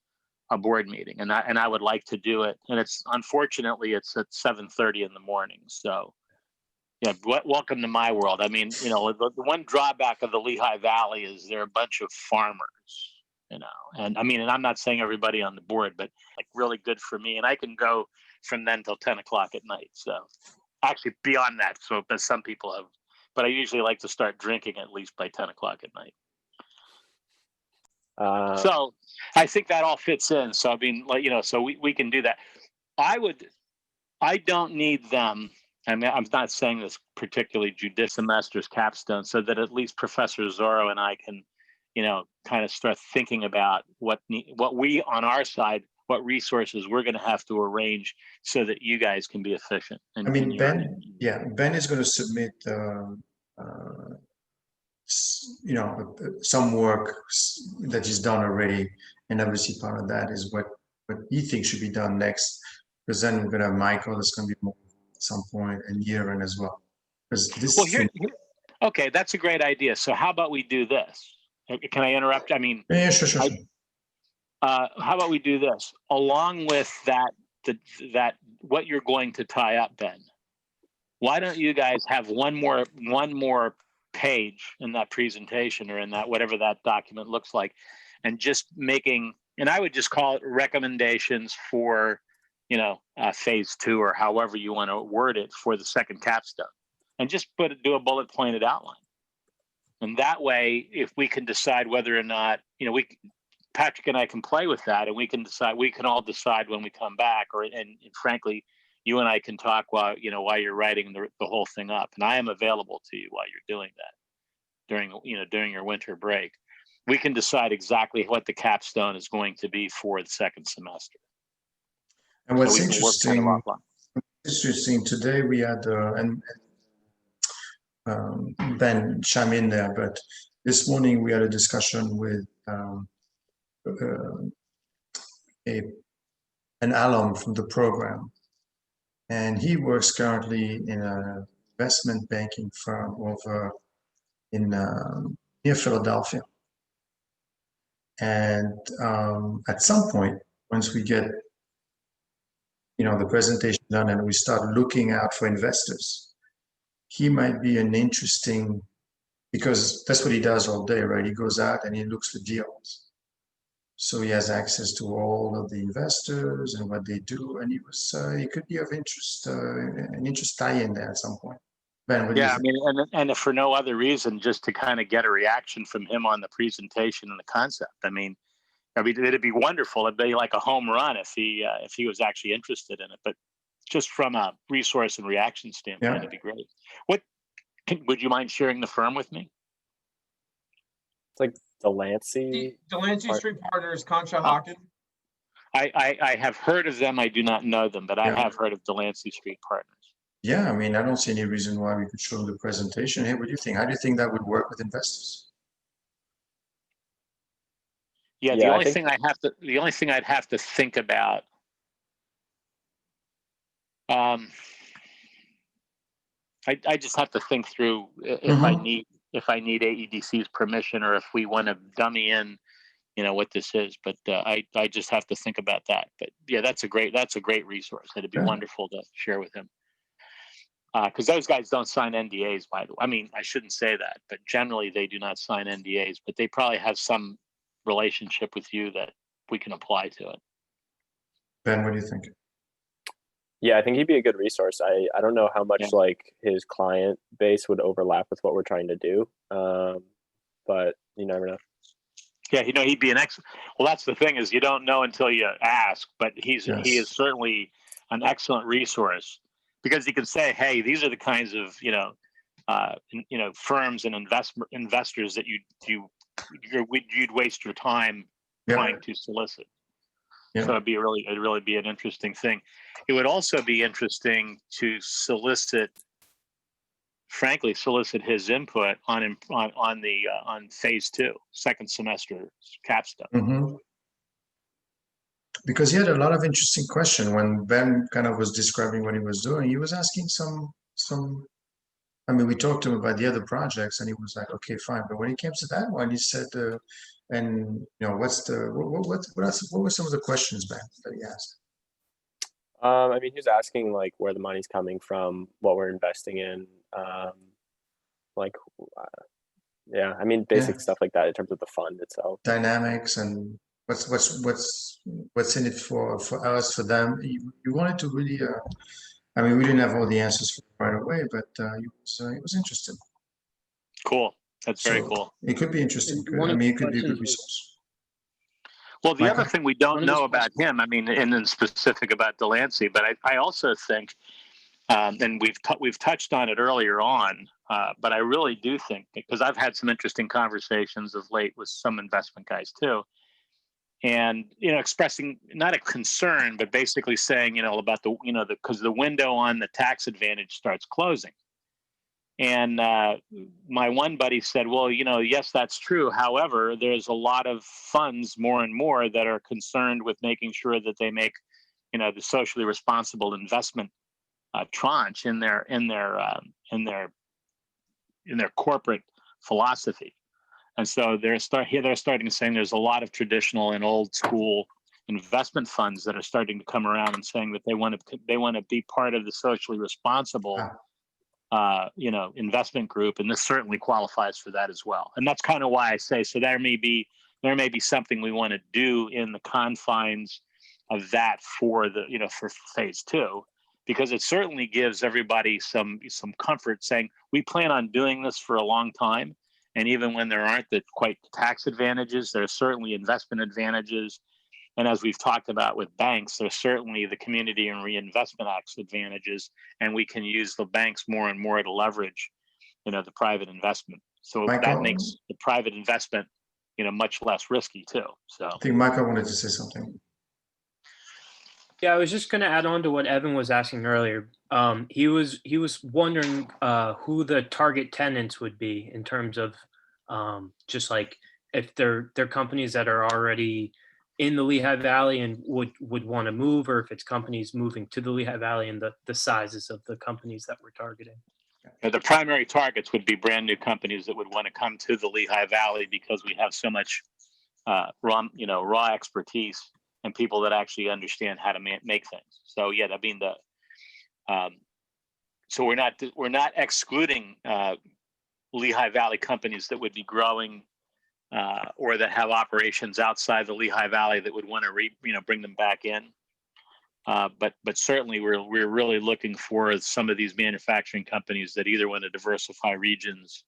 a board meeting, and I would like to do it, and unfortunately it's at 7:30 in the morning. So. Yeah, welcome to my world. I mean, the one drawback of the Lehigh Valley is they're a bunch of farmers, and I mean, and I'm not saying everybody on the board, but really good for me. And I can go from then till 10 o'clock at night. So actually beyond that. So, but some people have, but I usually like to start drinking at least by 10 o'clock at night. So I think that all fits in. So, I mean, so we can do that. I don't need them. I mean, I'm not saying this particularly judicious semester's capstone, so that at least Professor Zorro and I can, kind of start thinking about what we on our side, what resources we're going to have to arrange so that you guys can be efficient. I mean, Ben is going to submit, some work that he's done already, and obviously part of that is what he thinks should be done next. Because then we're going to have Michael that's going to be more at some point, and Yeran as well. Because this Okay, that's a great idea. So how about we do this? Can I interrupt? I mean, Yeah, sure. how about we do this? Along with that, that what you're going to tie up, Ben, why don't you guys have one more page in that presentation or in that whatever that document looks like, and just making, and I would just call it recommendations for, phase 2 or however you want to word it for the second capstone, and just do a bullet pointed outline. And that way, if we can decide whether or not, Patrick and I can play with that, and we can all decide when we come back, and frankly, you and I can talk while you're writing the whole thing up. And I am available to you while you're doing that during your winter break. We can decide exactly what the capstone is going to be for the second semester. And what's interesting today, we had, Ben chime in there, but this morning we had a discussion with an alum from the program, and he works currently in an investment banking firm over in near Philadelphia. And at some point, once we get the presentation done and we start looking out for investors, he might be an interesting, because that's what he does all day, right? He goes out and he looks for deals. So he has access to all of the investors and what they do, and he could be of interest, an interest tie-in there at some point. Ben, what do you think? I mean, and if for no other reason, just to kind of get a reaction from him on the presentation and the concept. I mean, it'd be wonderful. It'd be like a home run if he was actually interested in it. But just from a resource and reaction standpoint, it'd be great. Would you mind sharing the firm with me? It's like Delancey. Delancey Street Partners, Concha Hawken. I have heard of them. I do not know them, but I have heard of Delancey Street Partners. Yeah, I mean, I don't see any reason why we could show them the presentation. Hey, what do you think? How do you think that would work with investors? Yeah, the only thing I'd have to think about. I just have to think through if I need AEDC's permission, or if we want to dummy in, what this is. But I just have to think about that. But yeah, that's a great resource. It'd be wonderful to share with him. Because those guys don't sign NDAs, by the way. I mean, I shouldn't say that, but generally they do not sign NDAs. But they probably have some relationship with you that we can apply to it. Ben, what do you think? Yeah, I think he'd be a good resource. I don't know how much like his client base would overlap with what we're trying to do, but you never know. Yeah, he'd be an excellent. Well, that's the thing, is you don't know until you ask. But he is certainly an excellent resource, because he can say, hey, these are the kinds of firms and investors that you'd waste your time trying to solicit. So it'd really be an interesting thing. It would also be interesting to solicit his input on phase 2, second semester capstone. Mm-hmm. Because he had a lot of interesting questions when Ben kind of was describing what he was doing. He was asking some. I mean, we talked to him about the other projects, and he was like, "Okay, fine." But when it came to that one, he said, what were some of the questions, Ben, that he asked? I mean, he was asking like where the money's coming from, what we're investing in, I mean, basic stuff like that in terms of the fund itself. Dynamics and what's in it for us, for them. You wanted to really. I mean, we didn't have all the answers right away, but it was interesting. Cool. That's very cool. It could be interesting. It could be a good resource. Well, the other thing we don't know about him, I mean, and then specific about Delancey, but I also think, and we've touched on it earlier on, but I really do think, because I've had some interesting conversations of late with some investment guys too, and expressing not a concern, but basically saying about because the window on the tax advantage starts closing. And my one buddy said, well, yes, that's true. However, there's a lot of funds, more and more, that are concerned with making sure that they make, the socially responsible investment tranche in their in their corporate philosophy. And so they're starting saying there's a lot of traditional and old school investment funds that are starting to come around and saying that they want to be part of the socially responsible investment group, and this certainly qualifies for that as well. And that's kind of why I say, so there may be something we want to do in the confines of that for for phase 2, because it certainly gives everybody some comfort saying we plan on doing this for a long time. And even when there aren't the quite tax advantages, there are certainly investment advantages. And as we've talked about with banks, there's certainly the Community and Reinvestment Act's advantages, and we can use the banks more and more to leverage, the private investment. So that makes the private investment, much less risky too. So I think Michael wanted to say something. Yeah, I was just going to add on to what Evan was asking earlier. He was wondering who the target tenants would be in terms of just like if they're companies that are already in the Lehigh Valley and would want to move, or if it's companies moving to the Lehigh Valley and the sizes of the companies that we're targeting. The primary targets would be brand new companies that would want to come to the Lehigh Valley because we have so much raw expertise and people that actually understand how to make things. So yeah, I mean so we're not excluding Lehigh Valley companies that would be growing or that have operations outside the Lehigh Valley that would want to bring them back in. But certainly we're really looking for some of these manufacturing companies that either want to diversify regions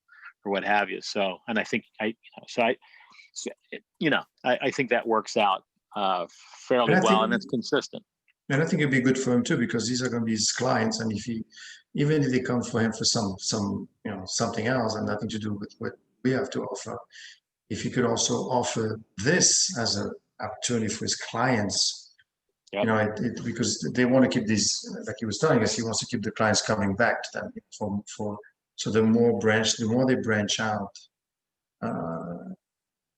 or what have you. So, and I think I think that works out fairly well, and it's consistent. And I think it'd be good for him too, because these are going to be his clients, and even if they come for him for some something else and nothing to do with what we have to offer, if he could also offer this as an opportunity for his clients, because they want to keep these, like he was telling us, he wants to keep the clients coming back to them so the more they branch out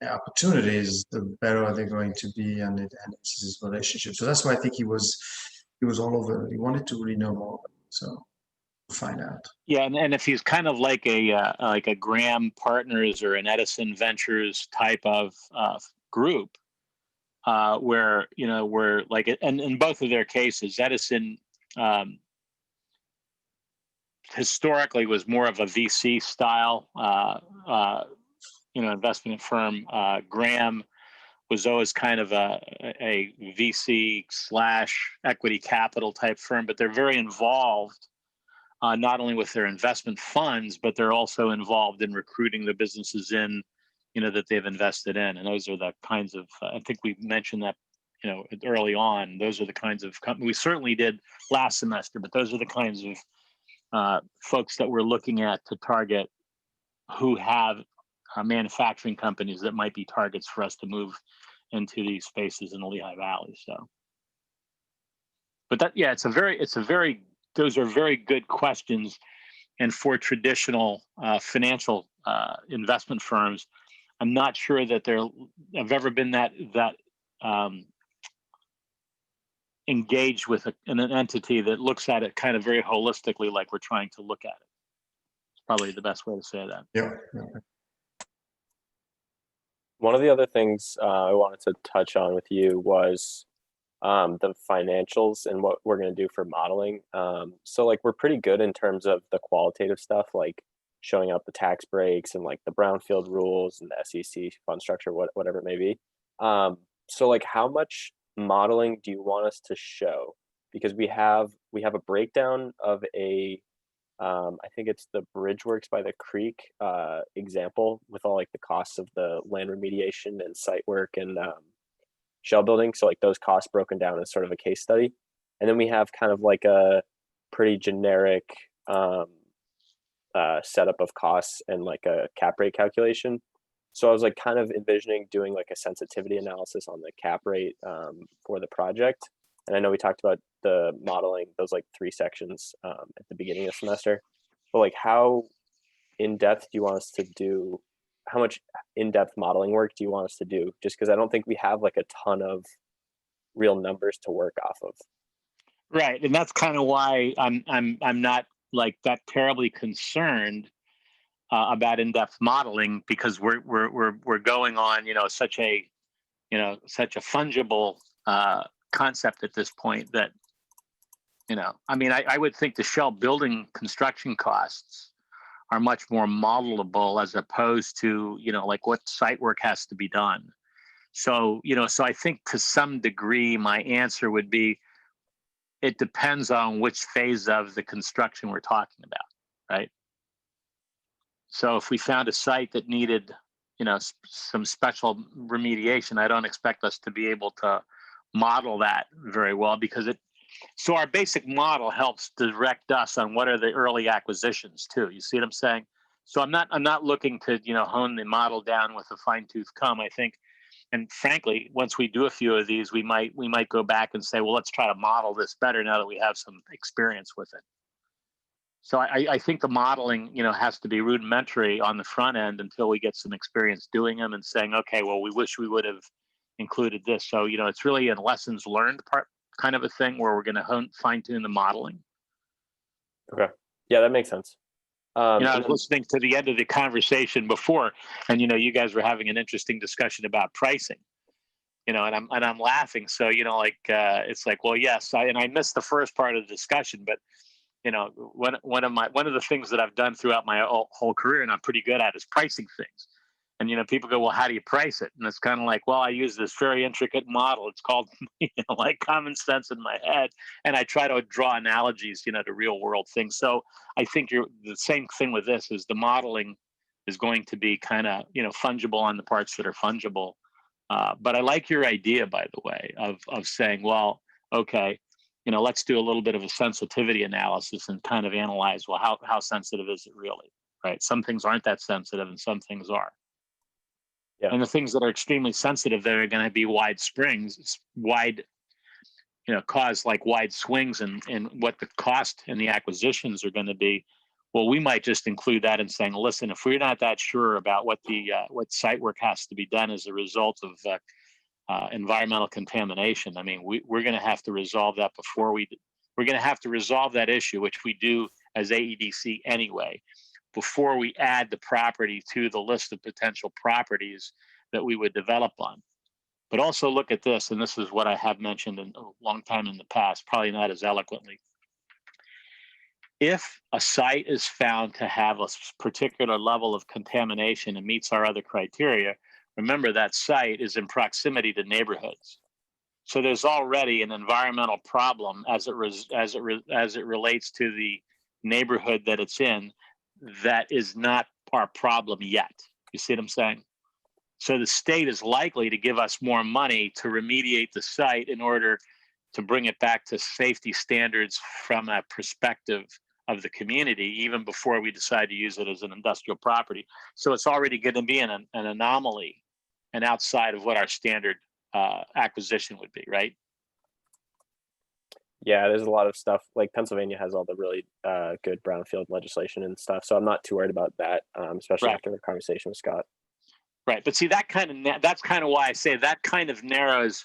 opportunities, the better they're going to be, and it's his relationship. So that's why I think he was all over. He wanted to really know more, so we'll find out. Yeah, and if he's kind of like a Graham Partners or an Edison Ventures type of group, where like, and in both of their cases, Edison historically was more of a VC style investment firm. Graham was always kind of a VC / equity capital type firm, but they're very involved not only with their investment funds, but they're also involved in recruiting the businesses that they've invested in. And those are the kinds of, I think we mentioned that, early on, those are the kinds of companies we certainly did last semester, but those are the kinds of folks that we're looking at to target who have manufacturing companies that might be targets for us to move into these spaces in the Lehigh Valley. So, but that, yeah, those are very good questions. And for traditional financial investment firms, I'm not sure that there have ever been that engaged with an entity that looks at it kind of very holistically, like we're trying to look at it. It's probably the best way to say that. Yeah. One of the other things I wanted to touch on with you was the financials and what we're going to do for modeling. So like we're pretty good in terms of the qualitative stuff, like showing out the tax breaks and like the brownfield rules and the SEC fund structure, whatever it may be. So like how much modeling do you want us to show? Because we have a breakdown of I think it's the Bridgeworks by the Creek example with all like the costs of the land remediation and site work and shell building. So like those costs broken down as sort of a case study. And then we have kind of like a pretty generic setup of costs and like a cap rate calculation. So I was like kind of envisioning doing like a sensitivity analysis on the cap rate for the project. And I know we talked about the modeling, those like 3 sections at the beginning of the semester, but like how in-depth do you want us to do? How much in-depth modeling work do you want us to do? Just because I don't think we have like a ton of real numbers to work off of. Right, and that's kind of why I'm not like that terribly concerned about in-depth modeling because we're going on, such a fungible concept at this point that, I mean, I would think the shell building construction costs are much more modelable as opposed to, like what site work has to be done. So, so I think to some degree, my answer would be, it depends on which phase of the construction we're talking about, right? So if we found a site that needed, some special remediation, I don't expect us to be able to model that very well because so our basic model helps direct us on what are the early acquisitions too. You see what I'm saying? So I'm not looking to, hone the model down with a fine tooth comb. I think, and frankly, once we do a few of these, we might go back and say, well, let's try to model this better now that we have some experience with it. So I think the modeling, has to be rudimentary on the front end until we get some experience doing them and saying, okay, well, we wish we would have included this. So, it's really a lessons learned part kind of a thing where we're going to fine tune the modeling. Okay. Yeah, that makes sense. I was listening to the end of the conversation before, and you guys were having an interesting discussion about pricing. And I'm laughing. So it's like, well, yes, I missed the first part of the discussion, but one of the things that I've done throughout my whole career, and I'm pretty good at, is pricing things. And people go, well, how do you price it? And it's kind of like, well, I use this very intricate model. It's called like common sense in my head, and I try to draw analogies, to real world things. So I think the same thing with this is the modeling is going to be kind of fungible on the parts that are fungible. But I like your idea, by the way, of saying, well, okay, let's do a little bit of a sensitivity analysis and kind of analyze, well, how sensitive is it really, right? Some things aren't that sensitive and some things are. Yeah. And the things that are extremely sensitive, that are going to be wide springs, cause like wide swings in what the cost and the acquisitions are going to be. Well, we might just include that in saying, listen, if we're not that sure about what what site work has to be done as a result of environmental contamination, I mean, we're going to have to resolve that we're going to have to resolve that issue, which we do as AEDC anyway, before we add the property to the list of potential properties that we would develop on. But also look at this, and this is what I have mentioned a long time in the past, probably not as eloquently. If a site is found to have a particular level of contamination and meets our other criteria, remember that site is in proximity to neighborhoods. So there's already an environmental problem as it relates to the neighborhood that it's in. That is not our problem yet. You see what I'm saying? So the state is likely to give us more money to remediate the site in order to bring it back to safety standards from a perspective of the community, even before we decide to use it as an industrial property. So it's already going to be an anomaly and outside of what our standard acquisition would be, right? Yeah, there's a lot of stuff, like Pennsylvania has all the really good brownfield legislation and stuff. So I'm not too worried about that, especially after the conversation with Scott. Right. But see, that's kind of why I say that kind of narrows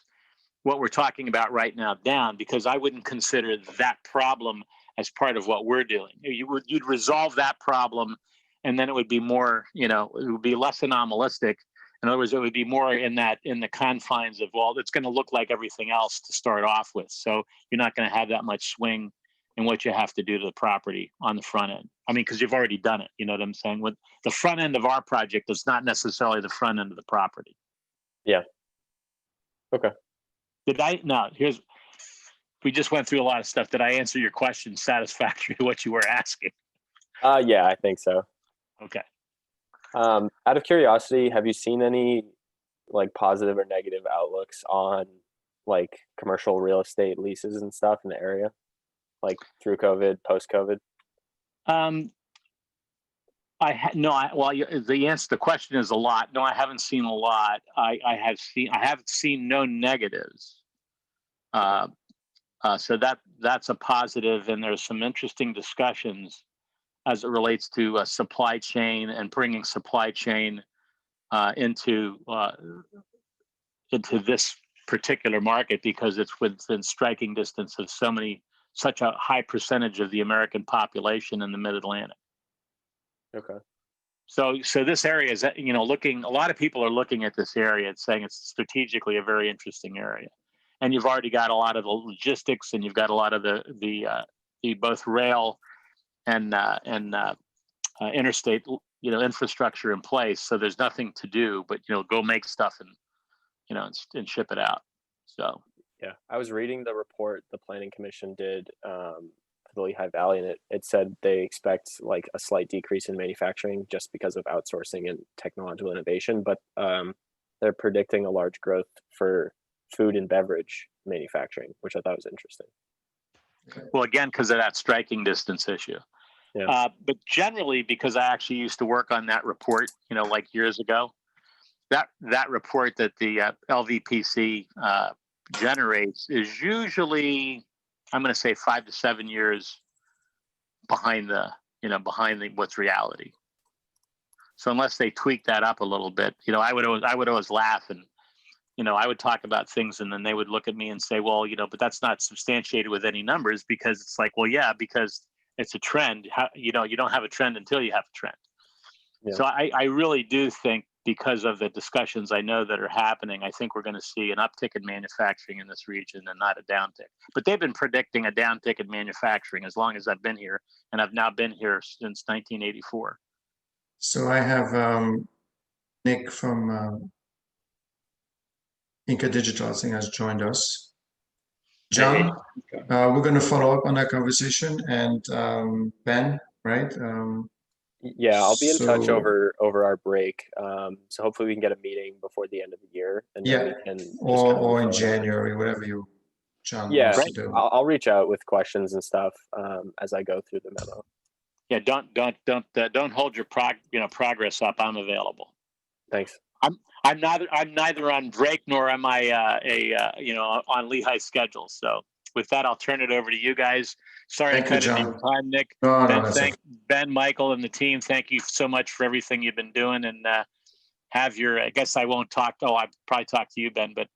what we're talking about right now down, because I wouldn't consider that problem as part of what we're doing. You'd resolve that problem, and then it would be more, it would be less anomalistic. In other words, it would be more in the confines of, well, it's going to look like everything else to start off with. So you're not going to have that much swing in what you have to do to the property on the front end. I mean, because you've already done it. You know what I'm saying? With the front end of our project is not necessarily the front end of the property. Yeah. Okay. We just went through a lot of stuff. Did I answer your question satisfactory to what you were asking? Yeah, I think so. Okay. Out of curiosity, have you seen any like positive or negative outlooks on like commercial real estate leases and stuff in the area, like through COVID, post COVID? The answer to the question is a lot. No, I haven't seen a lot. I have seen no negatives. So that's a positive, and there's some interesting discussions as it relates to supply chain and bringing supply chain into this particular market, because it's within striking distance of such a high percentage of the American population in the Mid-Atlantic. Okay. So this area is, a lot of people are looking at this area and saying it's strategically a very interesting area. And you've already got a lot of the logistics, and you've got a lot of the both rail and interstate, infrastructure in place. So there's nothing to do but, go make stuff and ship it out. So. Yeah, I was reading the report the Planning Commission did for the Lehigh Valley, and it said they expect like a slight decrease in manufacturing just because of outsourcing and technological innovation, but they're predicting a large growth for food and beverage manufacturing, which I thought was interesting. Well, again, because of that striking distance issue. Yeah. But generally, because I actually used to work on that report, like years ago, that report that the LVPC generates is usually, I'm going to say 5 to 7 years behind what's reality. So unless they tweak that up a little bit, I would always laugh, and I would talk about things, and then they would look at me and say, well, but that's not substantiated with any numbers, because it's like, well, yeah, because it's a trend. You don't have a trend until you have a trend. Yeah. So I really do think, because of the discussions I know that are happening, I think we're going to see an uptick in manufacturing in this region and not a downtick. But they've been predicting a downtick in manufacturing as long as I've been here, and I've now been here since 1984. So I have Nick from Inca Digital, I think, has joined us. John, we're going to follow up on that conversation, and Ben, right? Yeah, I'll be in touch over our break. So hopefully we can get a meeting before the end of the year, and then we can just or in January, whatever you, John, wants to do. I'll reach out with questions and stuff as I go through the memo. Yeah, don't hold your progress up. I'm available. Thanks. I'm neither on break nor am I on Lehigh schedule. So with that, I'll turn it over to you guys. Sorry to cut into your time, Nick. Ben, Michael, and the team, thank you so much for everything you've been doing. And I guess I won't talk. I'll probably talk to you, Ben, but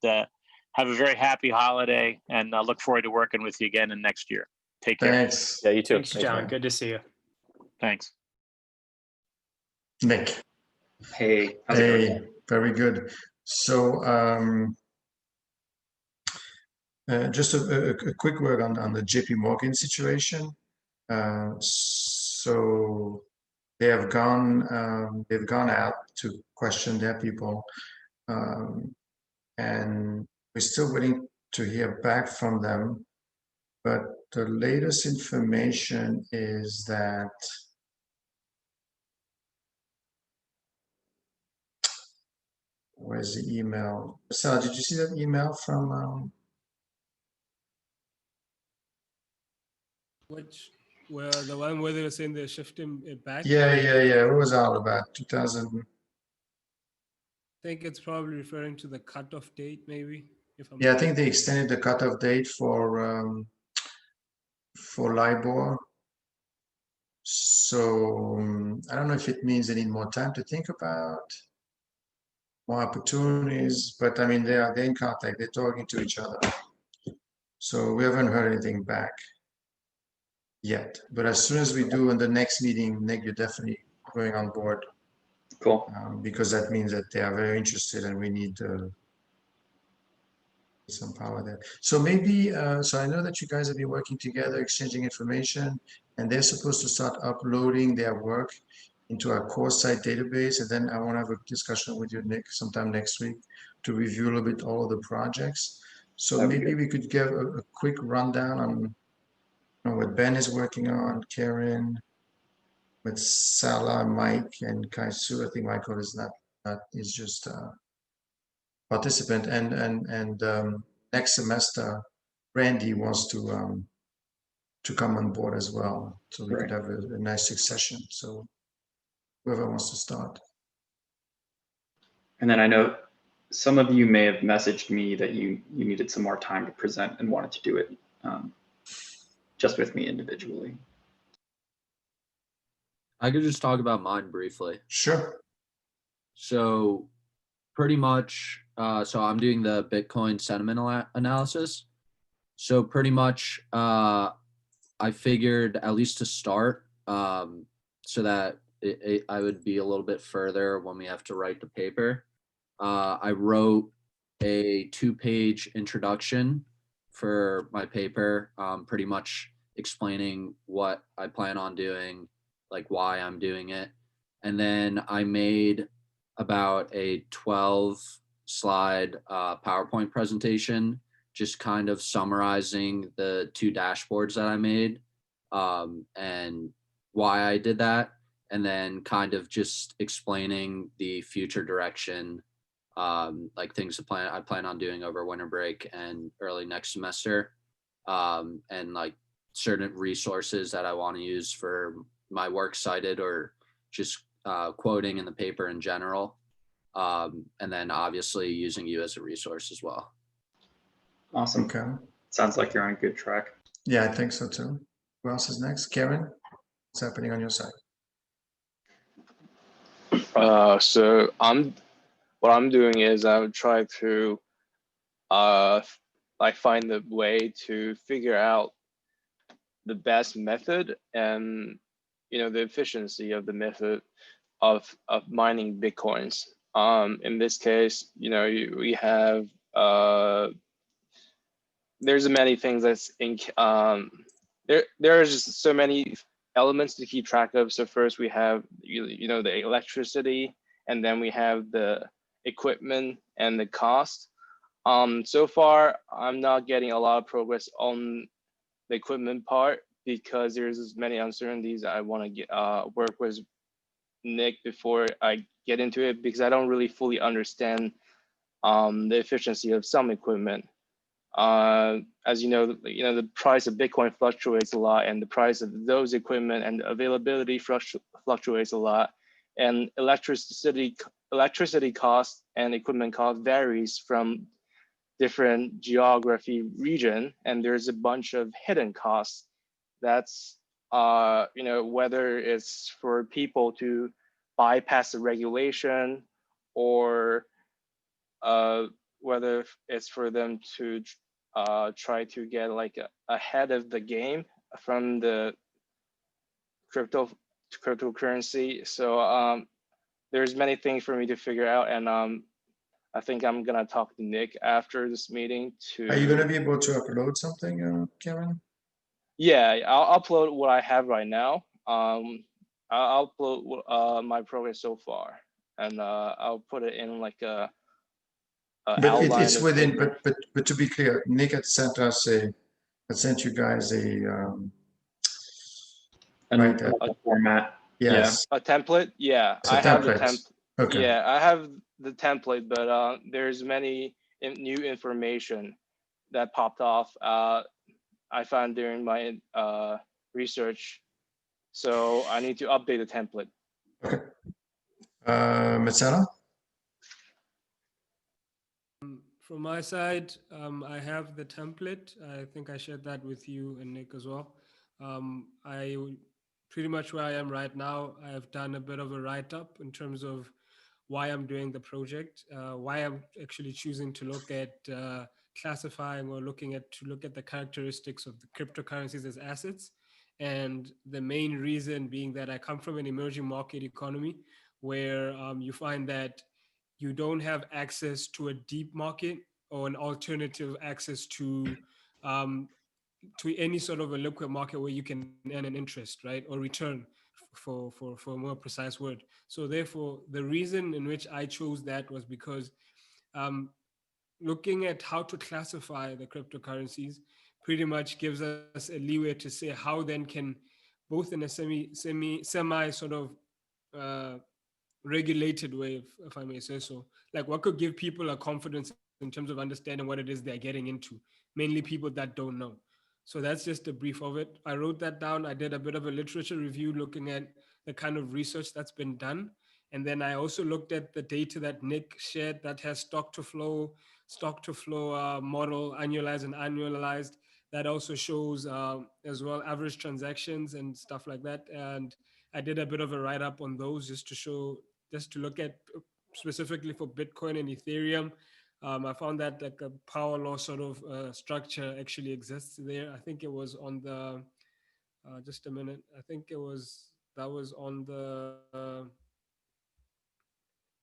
have a very happy holiday, and I look forward to working with you again in next year. Take care. Thanks. Yeah, you too. Thanks, John. Good to see you. Thanks. Nick. Hey. How's it going? Very good. So just a quick word on the JP Morgan situation. So they've gone out to question their people, and we're still waiting to hear back from them. But the latest information is that where's the email? Sarah, did you see that email from? Where the one where they were saying they're shifting it back? Yeah. What was all about? 2000. I think it's probably referring to the cutoff date, maybe. I think they extended the cutoff date for LIBOR. So I don't know if it means they need more time to think about more opportunities, but I mean, they're in contact, they're talking to each other. So we haven't heard anything back yet. But as soon as we do in the next meeting, Nick, you're definitely going on board. Cool. Because that means that they are very interested, and we need some power there. So maybe, so I know that you guys have been working together, exchanging information, and they're supposed to start uploading their work into our core site database. And then I want to have a discussion with you, Nick, sometime next week to review a little bit all of the projects. So maybe we could give a quick rundown on what Ben is working on, Karen, with Salah, Mike, and Kaisu. I think Michael is not is just a participant. And next semester, Randy wants to come on board as well, so we could have a nice succession. So whoever wants to start. And then I know some of you may have messaged me that you needed some more time to present and wanted to do it just with me individually. I could just talk about mine briefly. Sure. So pretty much, so I'm doing the Bitcoin sentiment analysis. So pretty much, I figured at least to start, so that I would be a little bit further when we have to write the paper. I wrote a 2-page introduction for my paper, pretty much explaining what I plan on doing, like why I'm doing it. And then I made about a 12 slide PowerPoint presentation, just kind of summarizing the 2 dashboards that I made and why I did that. And then kind of just explaining the future direction, like things I plan on doing over winter break and early next semester, and like certain resources that I want to use for my works cited or just quoting in the paper in general. And then obviously using you as a resource as well. Awesome. Okay. Sounds like you're on a good track. Yeah, I think so too. Who else is next? Karen, what's happening on your side? So what I'm doing is I would try to like find a way to figure out the best method and the efficiency of the method of mining Bitcoins. In this case, we have there's many things that's in there's just so many elements to keep track of. So first we have the electricity, and then we have the equipment and the cost. So far I'm not getting a lot of progress on the equipment part because there's as many uncertainties. I want to get work with Nick before I get into it, because I don't really fully understand the efficiency of some equipment. As you know, the price of Bitcoin fluctuates a lot, and the price of those equipment and availability fluctuates a lot, and electricity cost and equipment cost varies from different geography region, and there's a bunch of hidden costs. That's whether it's for people to bypass the regulation, or whether it's for them to try to get like ahead of the game from the cryptocurrency. So there's many things for me to figure out, and I think I'm gonna talk to Nick after this meeting to. Are you gonna be able to upload something, Karen? Yeah, I'll upload what I have right now. I'll upload my progress so far, and I'll put it in like a But outline. it's within. But to be clear, Nick had sent you guys a format. Yes. A template. Yeah, It's a I have the template. template. Okay. Yeah, I have the template, but there's many new information that popped off. I found during my research, so I need to update the template. Okay. Metzana? From my side, I have the template. I think I shared that with you and Nick as well. I pretty much where I am right now, I have done a bit of a write-up in terms of why I'm doing the project, why I'm actually choosing to look at classifying or look at the characteristics of the cryptocurrencies as assets. And the main reason being that I come from an emerging market economy where you find that you don't have access to a deep market or an alternative access to any sort of a liquid market where you can earn an interest, right, or return, for a more precise word. So therefore, the reason in which I chose that was because looking at how to classify the cryptocurrencies pretty much gives us a leeway to say how then can, both in a semi sort of regulated way, if I may say so, like what could give people a confidence in terms of understanding what it is they're getting into, mainly people that don't know. So that's just a brief of it. I wrote that down. I did a bit of a literature review looking at the kind of research that's been done. And then I also looked at the data that Nick shared that has stock to flow model, annualized and annualized. That also shows as well average transactions and stuff like that. And I did a bit of a write-up on those just to look at specifically for Bitcoin and Ethereum. I found that like a power law sort of structure actually exists there. I think it was on the, just a minute. I think it was that was on the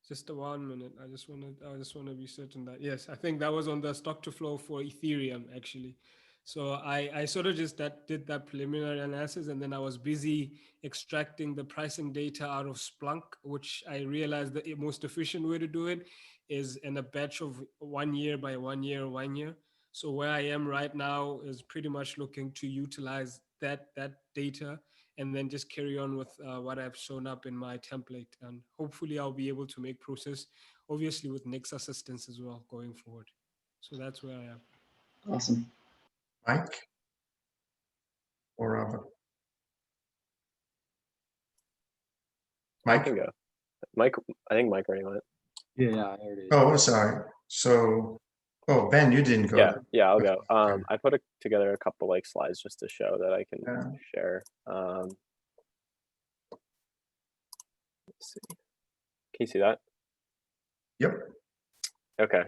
just a 1 minute. I just want to be certain that, yes, I think that was on the stock to flow for Ethereum actually. So I sort of just did that preliminary analysis, and then I was busy extracting the pricing data out of Splunk, which I realized the most efficient way to do it is in a batch of 1 year by 1 year, 1 year. So where I am right now is pretty much looking to utilize that data and then just carry on with what I've shown up in my template. And hopefully I'll be able to make process, obviously with Nick's assistance as well going forward. So that's where I am. Awesome. Mike or Robert? I can go. Mike, I think Mike already went. Yeah, I already. Oh, sorry. So, oh, Ben, you didn't go. Yeah, I'll go. I put together a couple like slides just to show that I can share. Let's see. Can you see that? Yep. Okay.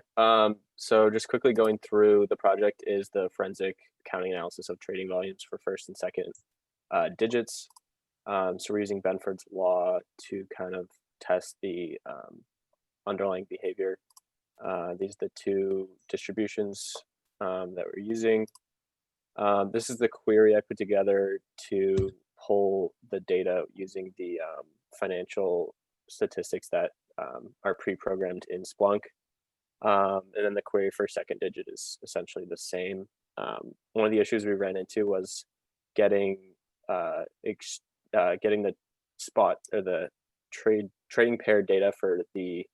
So just quickly going through the project is the forensic accounting analysis of trading volumes for first and second digits. So we're using Benford's law to kind of test the underlying behavior. These are the two distributions that we're using. This is the query I put together to pull the data using the financial statistics that are pre-programmed in Splunk. And then the query for second digit is essentially the same. One of the issues we ran into was getting the spot or the trading pair data for the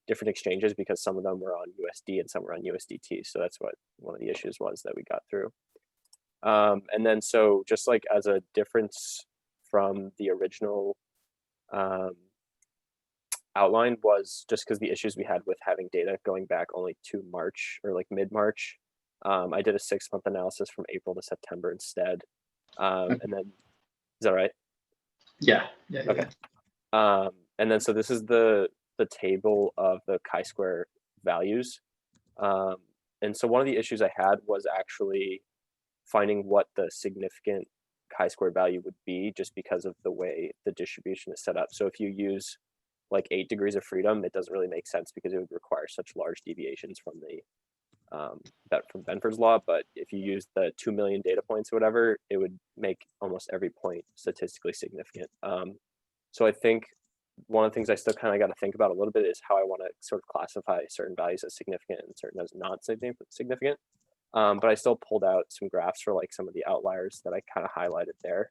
different exchanges, because some of them were on USD and some were on USDT. So that's what one of the issues was that we got through. And then so just like as a difference from the original outline was just because the issues we had with having data going back only to March or like mid-March. I did a 6-month analysis from April to September instead. And then, is that right? Yeah. Okay. And then so this is the table of the chi-square values. And so one of the issues I had was actually finding what the significant chi-square value would be, just because of the way the distribution is set up. So if you use like 8 degrees of freedom, it doesn't really make sense because it would require such large deviations from the from Benford's law. But if you use the 2 million data points or whatever, it would make almost every point statistically significant. So I think one of the things I still kind of got to think about a little bit is how I want to sort of classify certain values as significant and certain as not significant. But I still pulled out some graphs for like some of the outliers that I kind of highlighted there.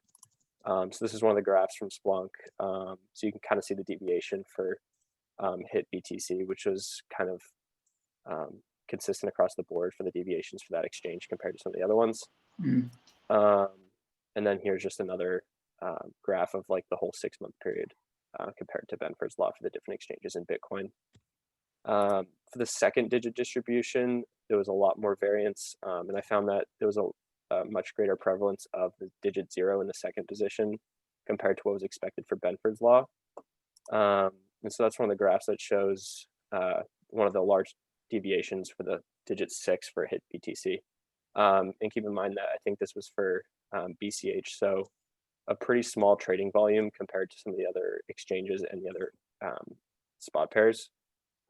So this is one of the graphs from Splunk. So you can kind of see the deviation for hit BTC, which was kind of consistent across the board for the deviations for that exchange compared to some of the other ones. And then here's just another graph of like the whole 6-month period compared to Benford's law for the different exchanges in Bitcoin. For the second digit distribution, there was a lot more variance, and I found that there was a much greater prevalence of the digit 0 in the second position compared to what was expected for Benford's law. And so that's one of the graphs that shows one of the large deviations for the digit 6 for hit BTC. And keep in mind that I think this was for BCH, so a pretty small trading volume compared to some of the other exchanges and the other spot pairs.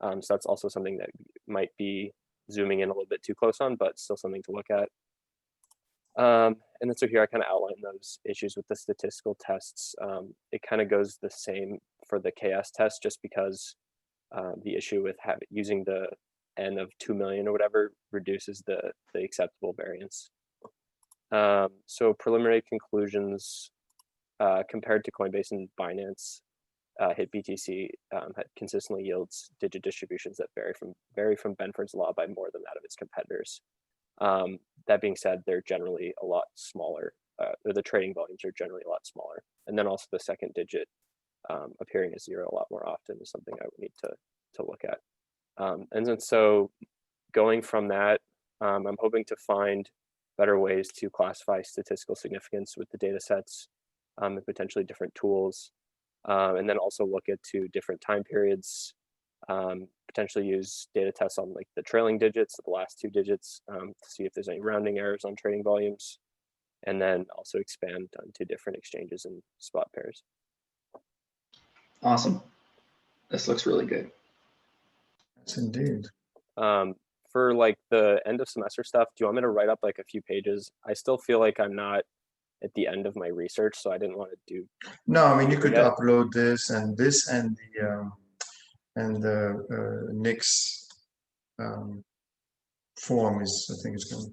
So that's also something that might be zooming in a little bit too close on, but still something to look at. And then so here I kind of outline those issues with the statistical tests. It kind of goes the same for the KS test, just because the issue with using the N of 2 million or whatever reduces the acceptable variance. So preliminary conclusions compared to Coinbase and Binance, hit BTC consistently yields digit distributions that vary from Benford's law by more than that of its competitors. That being said, they're generally a lot smaller, or the trading volumes are generally a lot smaller. And then also the second digit appearing as 0 a lot more often is something I would need to look at. And then so going from that, I'm hoping to find better ways to classify statistical significance with the data sets and potentially different tools. And then also look at different time periods, potentially use data tests on like the trailing digits, the last 2 digits, to see if there's any rounding errors on trading volumes, and then also expand onto different exchanges and spot pairs. Awesome. This looks really good. Yes, indeed. For like the end of semester stuff, do you want me to write up like a few pages? I still feel like I'm not at the end of my research, so I didn't want to do. No, I mean, you could yet. upload this and Nick's form is, I think it's going.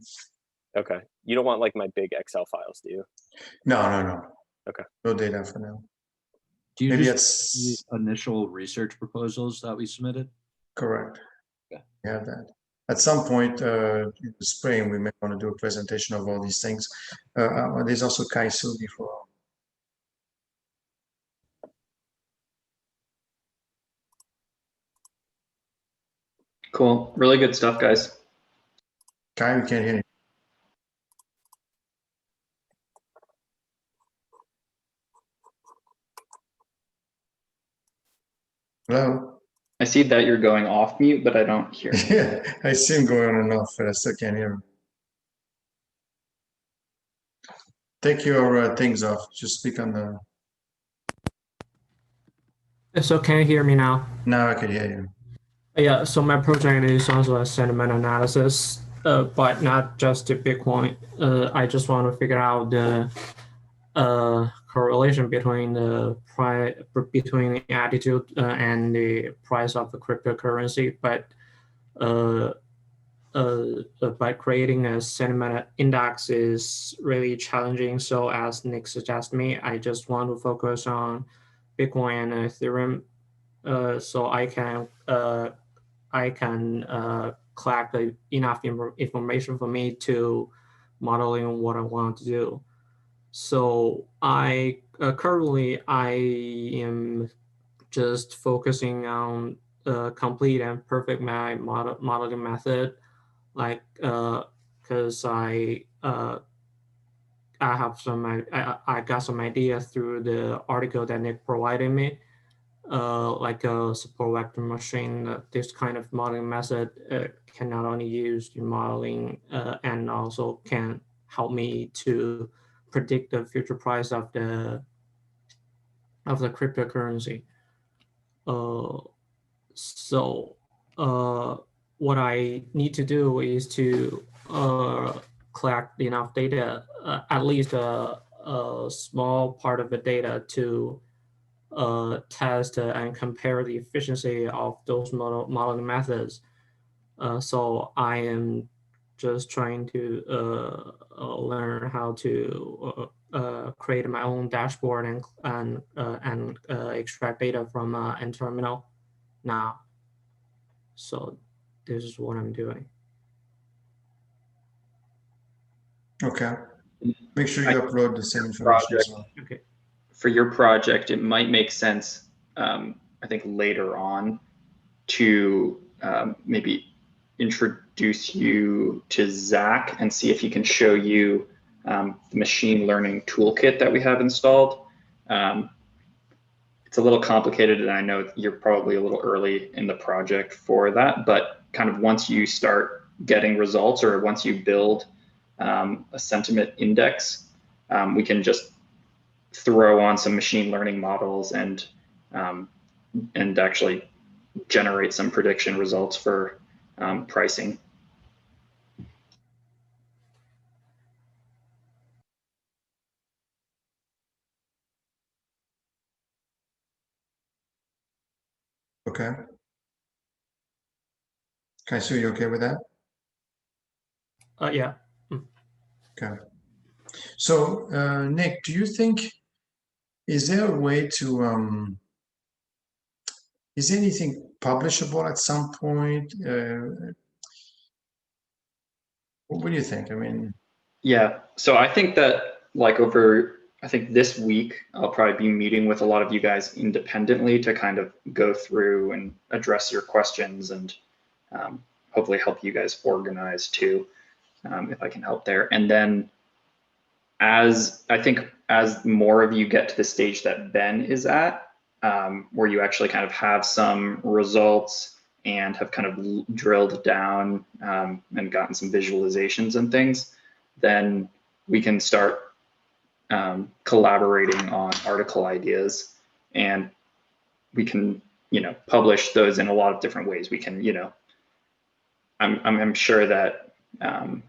Okay. You don't want like my big Excel files, do you? No. Okay. No data for now. Do you Maybe just see the initial research proposals that we submitted? Correct. Yeah. We have that. At some point in the spring, we may want to do a presentation of all these things. There's also Kai Suni for. Cool. Really good stuff, guys. Kai, we can't hear you. Hello? I see that you're going off mute, but I don't hear. Yeah, I see him going on and off, but I still can't hear him. Take your things off. Just speak on the. So can you hear me now? Now I can hear you. Yeah, so my project is also a sentiment analysis, but not just the Bitcoin. I just want to figure out the correlation between the price, between the attitude and the price of the cryptocurrency. But by creating a sentiment index is really challenging. So as Nick suggested me, I just want to focus on Bitcoin and Ethereum, so I can collect enough information for me to modeling what I want to do. So I currently I am just focusing on complete and perfect my modeling method, like because I have I got some idea through the article that Nick provided me. Like a support vector machine, this kind of modeling method can not only use in modeling and also can help me to predict the future price of the cryptocurrency. So what I need to do is to collect enough data, at least a small part of the data to test and compare the efficiency of those modeling methods. So I am just trying to learn how to create my own dashboard and extract data from N-terminal now. So this is what I'm doing. Okay. Make sure you upload the same information as well. Okay. For your project, it might make sense, I think later on, to maybe introduce you to Zach and see if he can show you the machine learning toolkit that we have installed. It's a little complicated, and I know you're probably a little early in the project for that, but kind of once you start getting results, or once you build a sentiment index, we can just throw on some machine learning models and actually generate some prediction results for pricing. Okay. Okay, so you okay with that? Yeah. Okay. So Nick, do you think, is there a way to, is anything publishable at some point? What do you think? I mean, yeah, so I think that like I think this week, I'll probably be meeting with a lot of you guys independently to kind of go through and address your questions and hopefully help you guys organize too, if I can help there. And then as more of you get to the stage that Ben is at, where you actually kind of have some results and have kind of drilled down and gotten some visualizations and things, then we can start collaborating on article ideas. And we can, you know, publish those in a lot of different ways. We can, you know, I'm sure that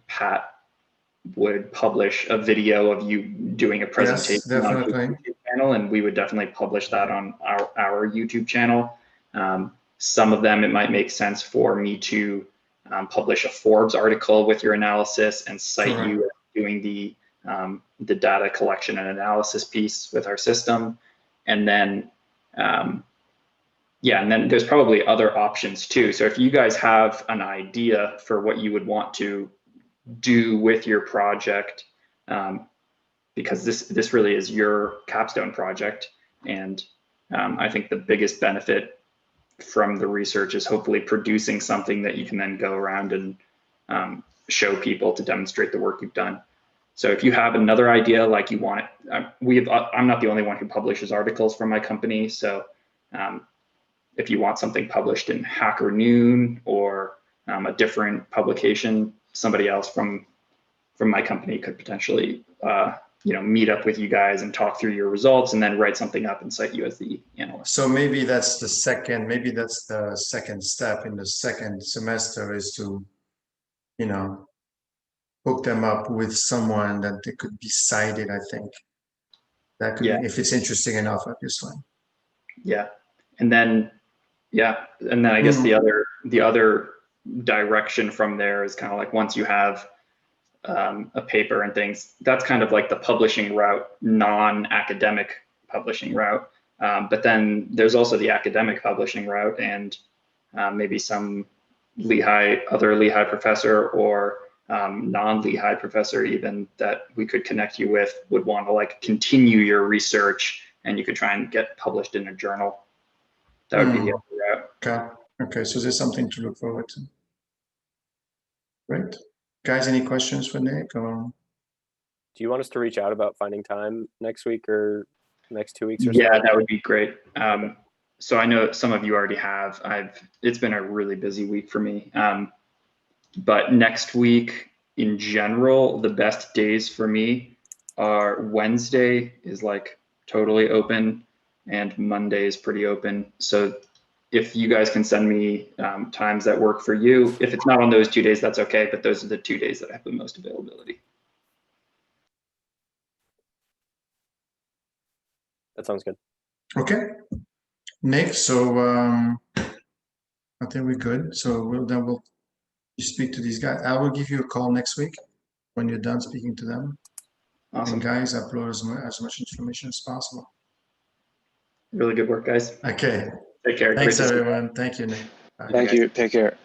Pat would publish a video of you doing a presentation on his YouTube channel, and we would definitely publish that on our YouTube channel. Some of them, it might make sense for me to publish a Forbes article with your analysis and cite you as doing the data collection and analysis piece with our system. And then, yeah, and then there's probably other options too. So if you guys have an idea for what you would want to do with your project, because this really is your capstone project, and I think the biggest benefit from the research is hopefully producing something that you can then go around and show people to demonstrate the work you've done. So if you have another idea, like you want it, I'm not the only one who publishes articles from my company. So if you want something published in Hacker Noon or a different publication, somebody else from my company could potentially you know, meet up with you guys and talk through your results and then write something up and cite you as the analyst. So maybe that's the second step in the second semester, is to, you know, hook them up with someone that they could be cited. I think that could be, if it's interesting enough, obviously. Yeah. And then, yeah. And then I guess the other direction from there is kind of like, once you have a paper and things, that's kind of like the publishing route, non-academic publishing route. But then there's also the academic publishing route, and maybe some other Lehigh professor or non-Lehigh professor even that we could connect you with would want to like continue your research, and you could try and get published in a journal. That would be the other route. Okay, so there's something to look forward to. Great. Guys, any questions for Nick? Or? Do you want us to reach out about finding time next week or next 2 weeks or so? Yeah, so? that would be great. So I know some of you already have. It's been a really busy week for me. But next week, in general, the best days for me are Wednesday is like totally open, and Monday is pretty open. So if you guys can send me times that work for you, if it's not on those 2 days, that's okay. But those are the 2 days that I have the most availability. That sounds good. Okay, Nick. So I think we're good. So we'll speak to these guys. I will give you a call next week when you're done speaking to them. Awesome. And guys, upload as much information as possible. Really good work, guys. Okay. Take care. Thanks, everyone. Thank you, Nick. Bye. Thank you. Take care.